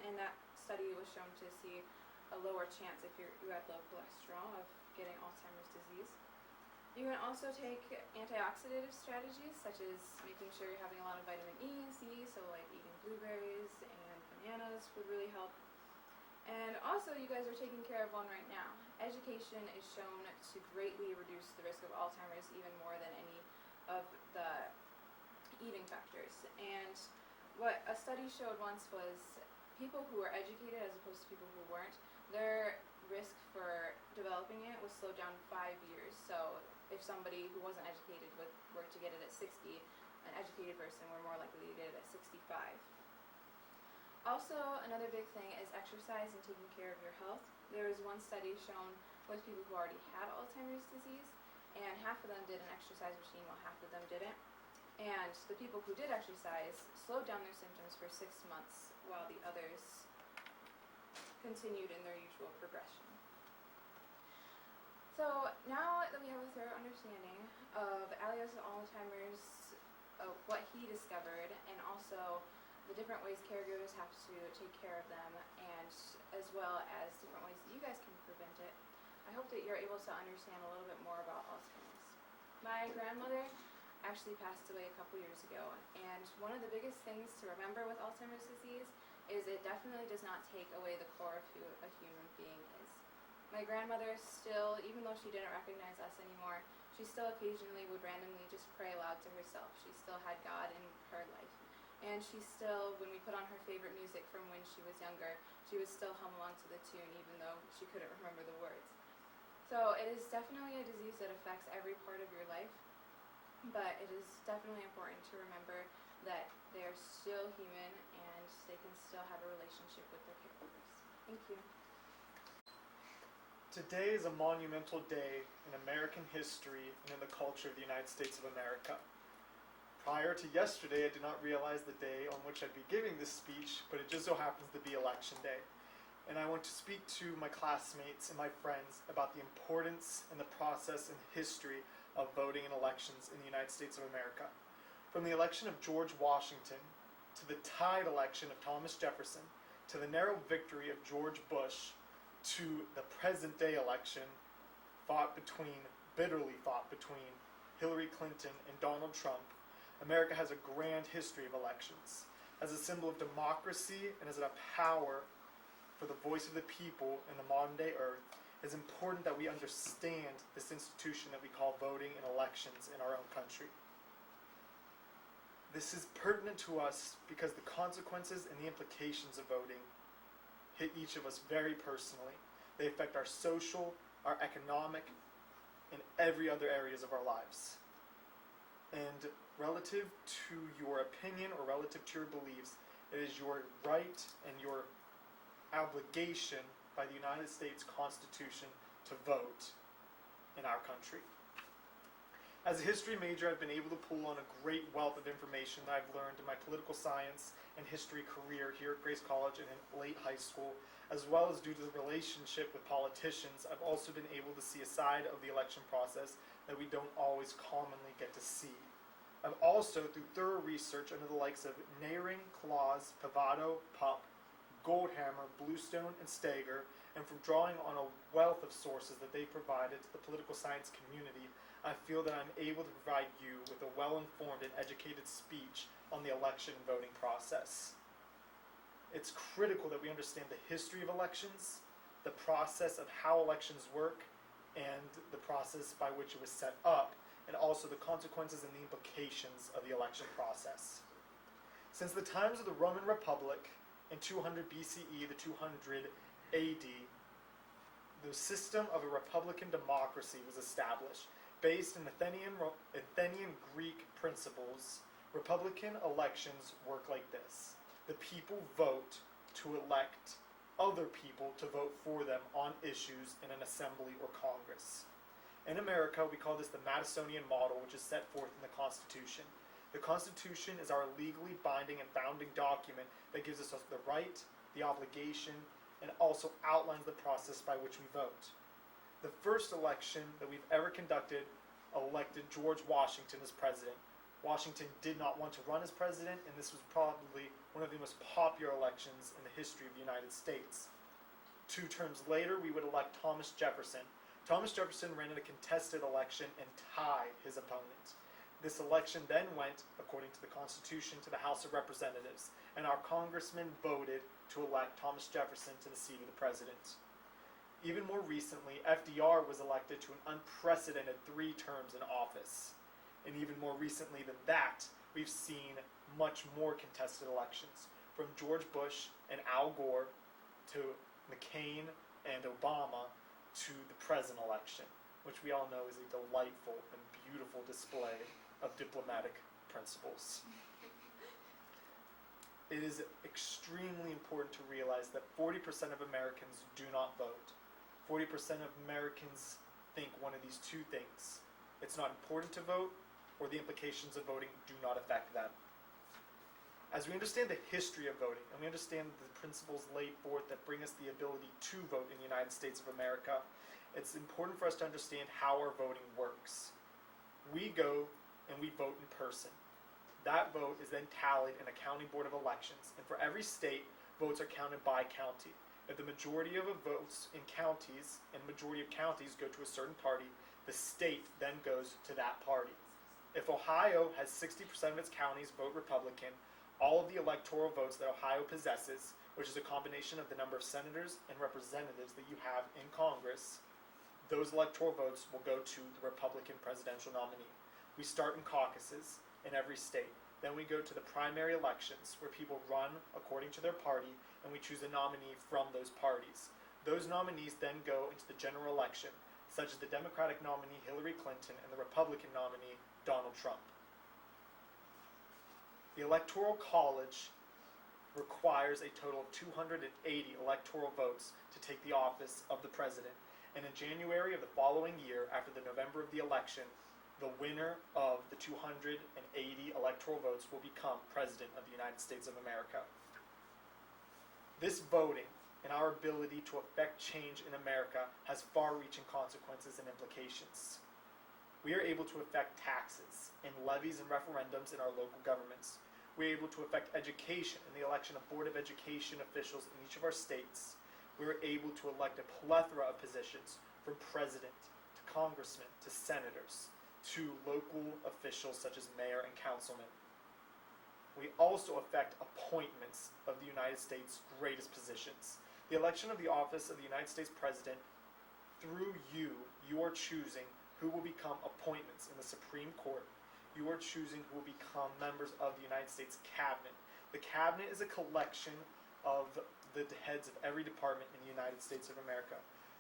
S3: And that study was shown to see a lower chance if you had low cholesterol of getting Alzheimer's disease. You can also take antioxidant strategies, such as making sure you're having a lot of vitamin E and C, so like eating blueberries and bananas would really help. And also, you guys are taking care of one right now. Education is shown to greatly reduce the risk of Alzheimer's, even more than any of the eating factors. And what a study showed once was people who were educated as opposed to people who weren't, their risk for developing it was slowed down 5 years. So if somebody who wasn't educated were to get it at 60, an educated person were more likely to get it at 65. Also, another big thing is exercise and taking care of your health. There was one study shown with people who already had Alzheimer's disease, and half of them did an exercise routine while half of them didn't. And the people who did exercise slowed down their symptoms for 6 months, while the others continued in their usual progression. So now that we have a thorough understanding of Aleos Alzheimer's, what he discovered, and also the different ways caregivers have to take care of them, and as well as different ways that you guys can prevent it, I hope that you're able to understand a little bit more about Alzheimer's. My grandmother actually passed away a couple years ago, and one of the biggest things to remember with Alzheimer's disease is it definitely does not take away the core of who a human being is. My grandmother still, even though she didn't recognize us anymore, she still occasionally would randomly just pray aloud to herself. She still had God in her life. And she still, when we put on her favorite music from when she was younger, she would still hum along to the tune even though she couldn't remember the words. So it is definitely a disease that affects every part of your life, but it is definitely important to remember that they are still human and they can still have a relationship with their caregivers. Thank you.
S9: Today is a monumental day in American history and in the culture of the United States of America. Prior to yesterday, I did not realize the day on which I'd be giving this speech, but it just so happens to be Election Day. And I want to speak to my classmates and my friends about the importance and the process and history of voting in elections in the United States of America. From the election of George Washington, to the tied election of Thomas Jefferson, to the narrow victory of George Bush, to the present day election bitterly fought between Hillary Clinton and Donald Trump, America has a grand history of elections. As a symbol of democracy and as a power for the voice of the people in the modern day earth, it's important that we understand this institution that we call voting and elections in our own country. This is pertinent to us because the consequences and the implications of voting hit each of us very personally. They affect our social, our economic, and every other areas of our lives. And relative to your opinion or relative to your beliefs, it is your right and your obligation by the United States Constitution to vote in our country. As a history major, I've been able to pull on a great wealth of information that I've learned in my political science and history career here at Grace College and in late high school, as well as due to the relationship with politicians. I've also been able to see a side of the election process that we don't always commonly get to see. I've also, through thorough research under the likes of Nehring, Claus, Pavado, Pupp, Goldhammer, Bluestone, and Steger, and from drawing on a wealth of sources that they provided to the political science community, I feel that I'm able to provide you with a well-informed and educated speech on the election voting process. It's critical that we understand the history of elections, the process of how elections work, and the process by which it was set up, and also the consequences and the implications of the election process. Since the times of the Roman Republic in 200 BCE to 200 AD, the system of a republican democracy was established. Based in Athenian Greek principles, republican elections work like this. The people vote to elect other people to vote for them on issues in an assembly or Congress. In America, we call this the Madisonian model, which is set forth in the Constitution. The Constitution is our legally binding and founding document that gives us the right, the obligation, and also outlines the process by which we vote. The first election that we've ever conducted elected George Washington as president. Washington did not want to run as president, and this was probably one of the most popular elections in the history of the United States. 2 terms later, we would elect Thomas Jefferson. Thomas Jefferson ran in a contested election and tied his opponent. This election then went, according to the Constitution, to the House of Representatives, and our congressmen voted to elect Thomas Jefferson to the seat of the president. Even more recently, FDR was elected to an unprecedented 3 terms in office. And even more recently than that, we've seen much more contested elections, from George Bush and Al Gore to McCain and Obama to the present election, which we all know is a delightful and beautiful display of diplomatic principles. It is extremely important to realize that 40% of Americans do not vote. 40% of Americans think one of these 2 things. It's not important to vote, or the implications of voting do not affect them. As we understand the history of voting, and we understand the principles laid forth that bring us the ability to vote in the United States of America, it's important for us to understand how our voting works. We go and we vote in person. That vote is then tallied in a county board of elections, and for every state, votes are counted by county. If the majority of the votes in counties and majority of counties go to a certain party, the state then goes to that party. If Ohio has 60% of its counties vote Republican, all of the electoral votes that Ohio possesses, which is a combination of the number of senators and representatives that you have in Congress, those electoral votes will go to the Republican presidential nominee. We start in caucuses in every state. Then we go to the primary elections, where people run according to their party, and we choose a nominee from those parties. Those nominees then go into the general election, such as the Democratic nominee Hillary Clinton and the Republican nominee Donald Trump. The Electoral College requires a total of 280 electoral votes to take the office of the president, and in January of the following year, after the November of the election, the winner of the 280 electoral votes will become President of the United States of America. This voting and our ability to affect change in America has far-reaching consequences and implications. We are able to affect taxes and levies and referendums in our local governments. We are able to affect education in the election of Board of Education officials in each of our states. We are able to elect a plethora of positions, from president to congressman to senators, to local officials such as mayor and councilman. We also affect appointments of the United States' greatest positions. The election of the office of the United States President, through you are choosing who will become appointments in the Supreme Court. You are choosing who will become members of the United States Cabinet. The Cabinet is a collection of the heads of every department in the United States of America.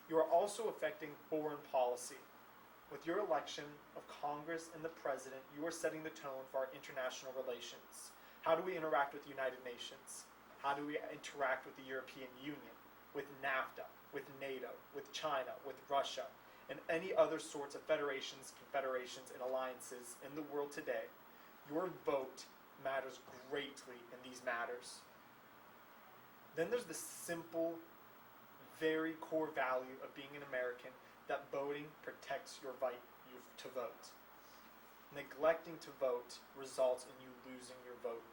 S9: You are also affecting foreign policy. With your election of Congress and the President, you are setting the tone for our international relations. How do we interact with the United Nations? How do we interact with the European Union, with NAFTA, with NATO, with China, with Russia? and any other sorts of federations, confederations, and alliances in the world today, your vote matters greatly in these matters. Then there's the simple, very core value of being an American, that voting protects your right to vote. Neglecting to vote results in you losing your vote.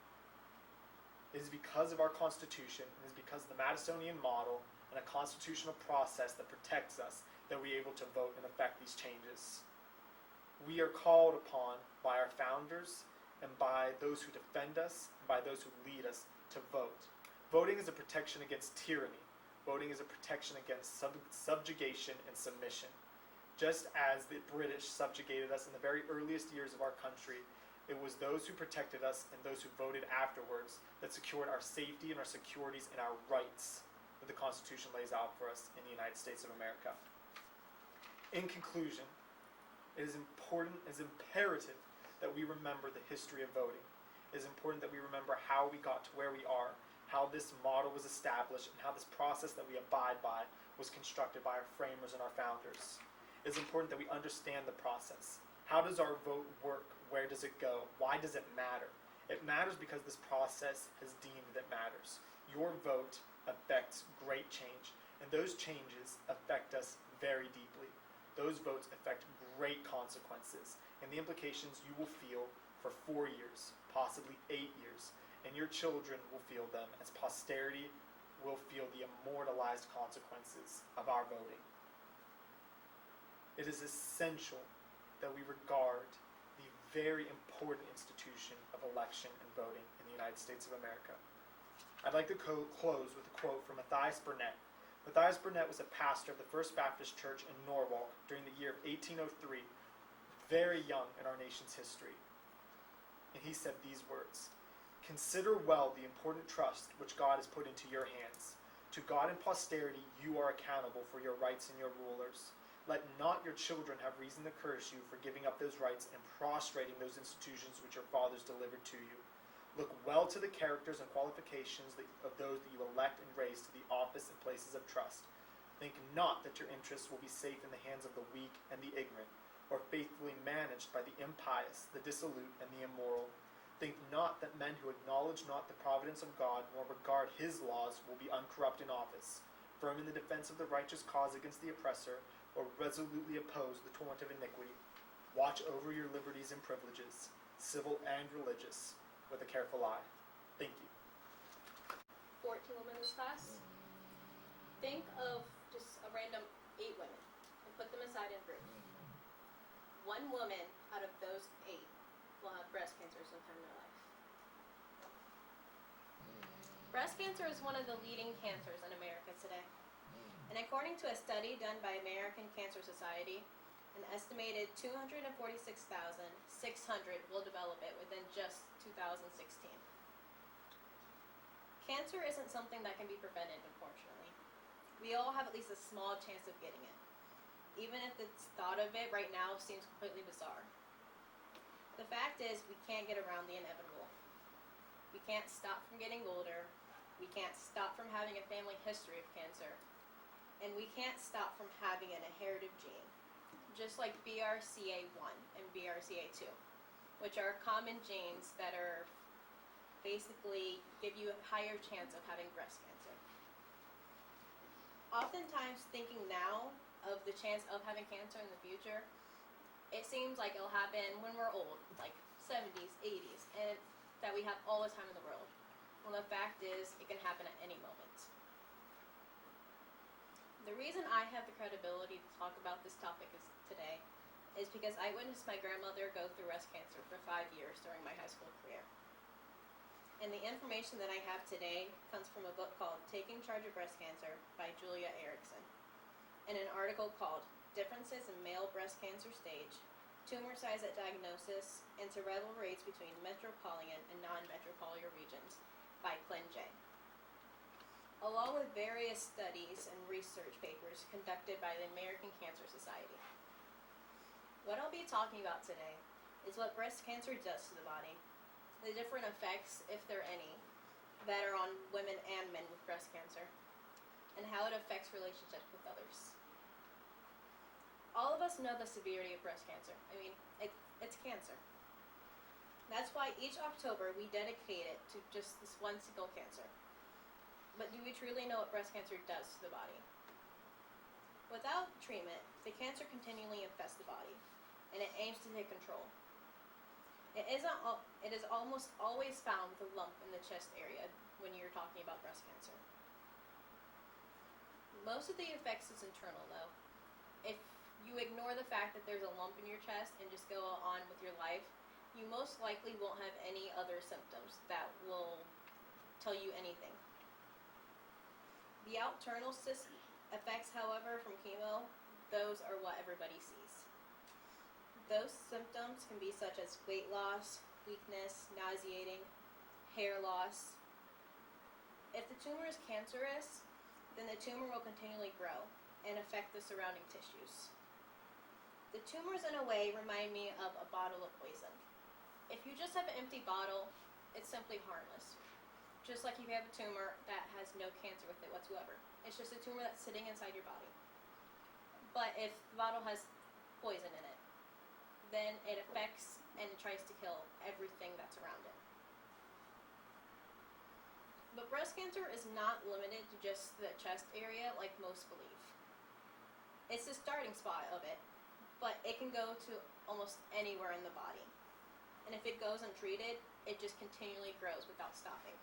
S9: It is because of our Constitution, and it is because of the Madisonian model and a constitutional process that protects us that we are able to vote and affect these changes. We are called upon by our founders and by those who defend us and by those who lead us to vote. Voting is a protection against tyranny. Voting is a protection against subjugation and submission. Just as the British subjugated us in the very earliest years of our country, it was those who protected us and those who voted afterwards that secured our safety and our securities and our rights that the Constitution lays out for us in the United States of America. In conclusion, it is important, it is imperative that we remember the history of voting. It is important that we remember how we got to where we are, how this model was established, and how this process that we abide by was constructed by our framers and our founders. It is important that we understand the process. How does our vote work? Where does it go? Why does it matter? It matters because this process has deemed that it matters. Your vote affects great change, and those changes affect us very deeply. Those votes affect great consequences, and the implications you will feel for 4 years, possibly 8 years, and your children will feel them as posterity will feel the immortalized consequences of our voting. It is essential that we regard the very important institution of election and voting in the United States of America. I'd like to close with a quote from Matthias Burnett. Matthias Burnett was a pastor of the First Baptist Church in Norwalk during the year of 1803, very young in our nation's history. And he said these words, "Consider well the important trust which God has put into your hands. To God and posterity you are accountable for your rights and your rulers. Let not your children have reason to curse you for giving up those rights and prostrating those institutions which your fathers delivered to you. Look well to the characters and qualifications of those that you elect and raise to the office and places of trust. Think not that your interests will be safe in the hands of the weak and the ignorant, or faithfully managed by the impious, the dissolute, and the immoral. Think not that men who acknowledge not the providence of God, nor regard his laws, will be uncorrupt in office, firm in the defense of the righteous cause against the oppressor, or resolutely oppose the torrent of iniquity. Watch over your liberties and privileges, civil and religious, with a careful eye." Thank you.
S2: 14 women in this class. Think of just a random 8 women and put them aside in groups. One woman out of those 8 will have breast cancer sometime in their life. Breast cancer is one of the leading cancers in America today. And according to a study done by American Cancer Society, an estimated 246,600 will develop it within just 2016. Cancer isn't something that can be prevented, unfortunately. We all have at least a small chance of getting it, even if the thought of it right now seems completely bizarre. The fact is, we can't get around the inevitable. We can't stop from getting older, we can't stop from having a family history of cancer, and we can't stop from having an inherited gene, just like BRCA1 and BRCA2, which are common genes that are basically give you a higher chance of having breast cancer. Oftentimes, thinking now of the chance of having cancer in the future, it seems like it'll happen when we're old, like 70s, 80s, and that we have all the time in the world. Well, the fact is, it can happen at any moment. The reason I have the credibility to talk about this topic today is because I witnessed my grandmother go through breast cancer for 5 years during my high school career. And the information that I have today comes from a book called Taking Charge of Breast Cancer by Julia Erickson, and an article called Differences in Male Breast Cancer Stage, Tumor Size at Diagnosis, and Survival Rates Between Metropolitan and Non-Metropolitan Regions by Clint J. Along with various studies and research papers conducted by the American Cancer Society. What I'll be talking about today is what breast cancer does to the body, the different effects, if there are any, that are on women and men with breast cancer, and how it affects relationships with others. All of
S10: us know the severity of breast cancer. I mean, it's cancer. That's why each October we dedicate it to just this one single cancer. But do we truly know what breast cancer does to the body? Without treatment, the cancer continually infests the body, and it aims to take control. It is almost always found with a lump in the chest area when you're talking about breast cancer. Most of the effects is internal though. If you ignore the fact that there's a lump in your chest and just go on with your life, you most likely won't have any other symptoms that will tell you anything. The external effects, however, from chemo, those are what everybody sees. Those symptoms can be such as weight loss, weakness, nauseating, hair loss. If the tumor is cancerous, then the tumor will continually grow and affect the surrounding tissues. The tumors, in a way, remind me of a bottle of poison. If you just have an empty bottle, it's simply harmless. Just like if you have a tumor that has no cancer with it whatsoever. It's just a tumor that's sitting inside your body. But if the bottle has poison in it, then it affects and it tries to kill everything that's around it. But breast cancer is not limited to just the chest area like most believe. It's the starting spot of it, but it can go to almost anywhere in the body. And if it goes untreated, it just continually grows without stopping.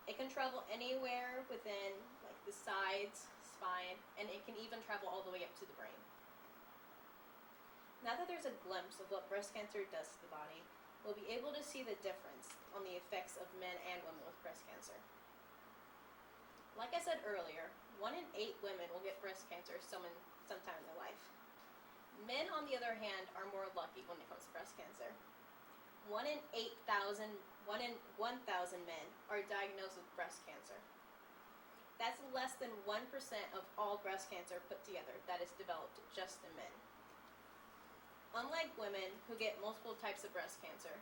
S10: It can travel anywhere within like the sides, spine, and it can even travel all the way up to the brain. Now that there's a glimpse of what breast cancer does to the body, we'll be able to see the difference on the effects of men and women with breast cancer. Like I said earlier, 1 in 8 women will get breast cancer sometime in their life. Men, on the other hand, are more lucky when it comes to breast cancer. 1 in 1,000 men are diagnosed with breast cancer. That's less than 1% of all breast cancer put together that is developed just in men. Unlike women who get multiple types of breast cancer,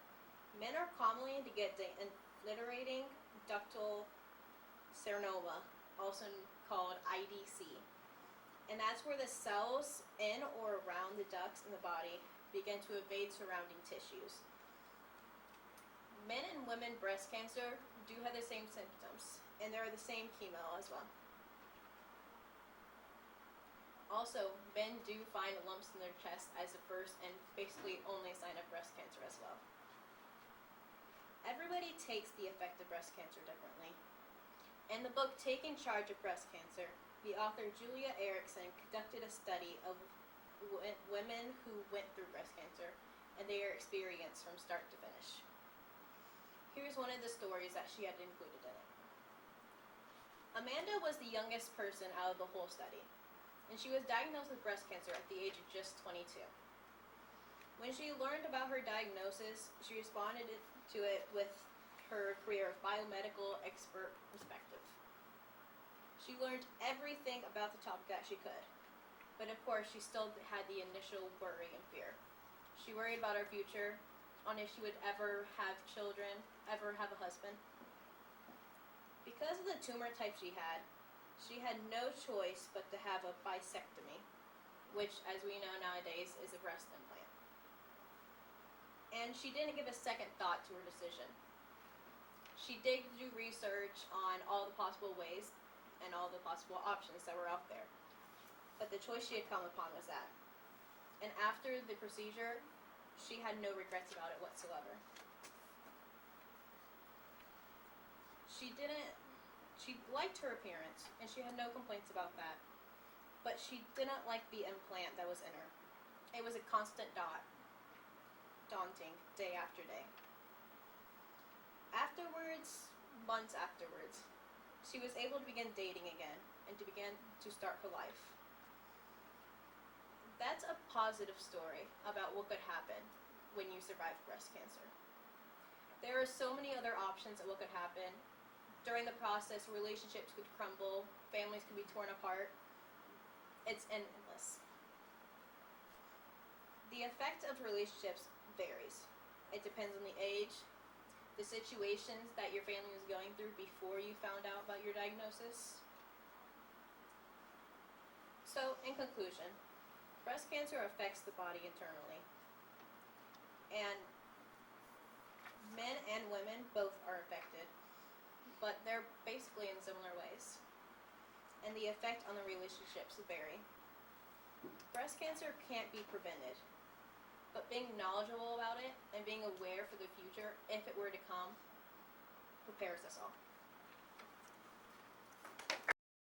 S10: men are commonly to get the infiltrating ductal carcinoma, also called IDC. And that's where the cells in or around the ducts in the body begin to invade surrounding tissues. Men and women breast cancer do have the same symptoms, and they're the same chemo as well. Also, men do find lumps in their chest as the first and basically only sign of breast cancer as well. Everybody takes the effect of breast cancer differently. In the book Taking Charge of Breast Cancer, the author Julia Erickson conducted a study of women who went through breast cancer and their experience from start to finish. Here's one of the stories that she had included in it. Amanda was the youngest person out of the whole study, and she was diagnosed with breast cancer at the age of just 22. When she learned about her diagnosis, she responded to it with her career of biomedical expert perspective. She learned everything about the topic that she could, but of course she still had the initial worry and fear. She worried about her future, on if she would ever have children, ever have a husband. Because of the tumor type she had no choice but to have a bisectomy, which, as we know nowadays, is a breast implant. And she didn't give a second thought to her decision. She did do research on all the possible ways and all the possible options that were out there. But the choice she had come upon was that. And after the procedure, she had no regrets about it whatsoever. She liked her appearance, and she had no complaints about that. But she didn't like the implant that was in her. It was a constant daunting, day after day. Months afterwards, she was able to begin dating again, and to begin to start her life. That's a positive story about what could happen when you survive breast cancer. There are so many other options of what could happen. During the process, relationships could crumble, families could be torn apart. It's endless. The effect of relationships varies. It depends on the age, the situations that your family was going through before you found out about your diagnosis. So, in conclusion, Breast cancer affects the body internally. And men and women both are affected, but they're basically in similar ways. And the effect on the relationships vary. Breast cancer can't be prevented, but being knowledgeable about it and being aware for the future, if it were to come, prepares us all.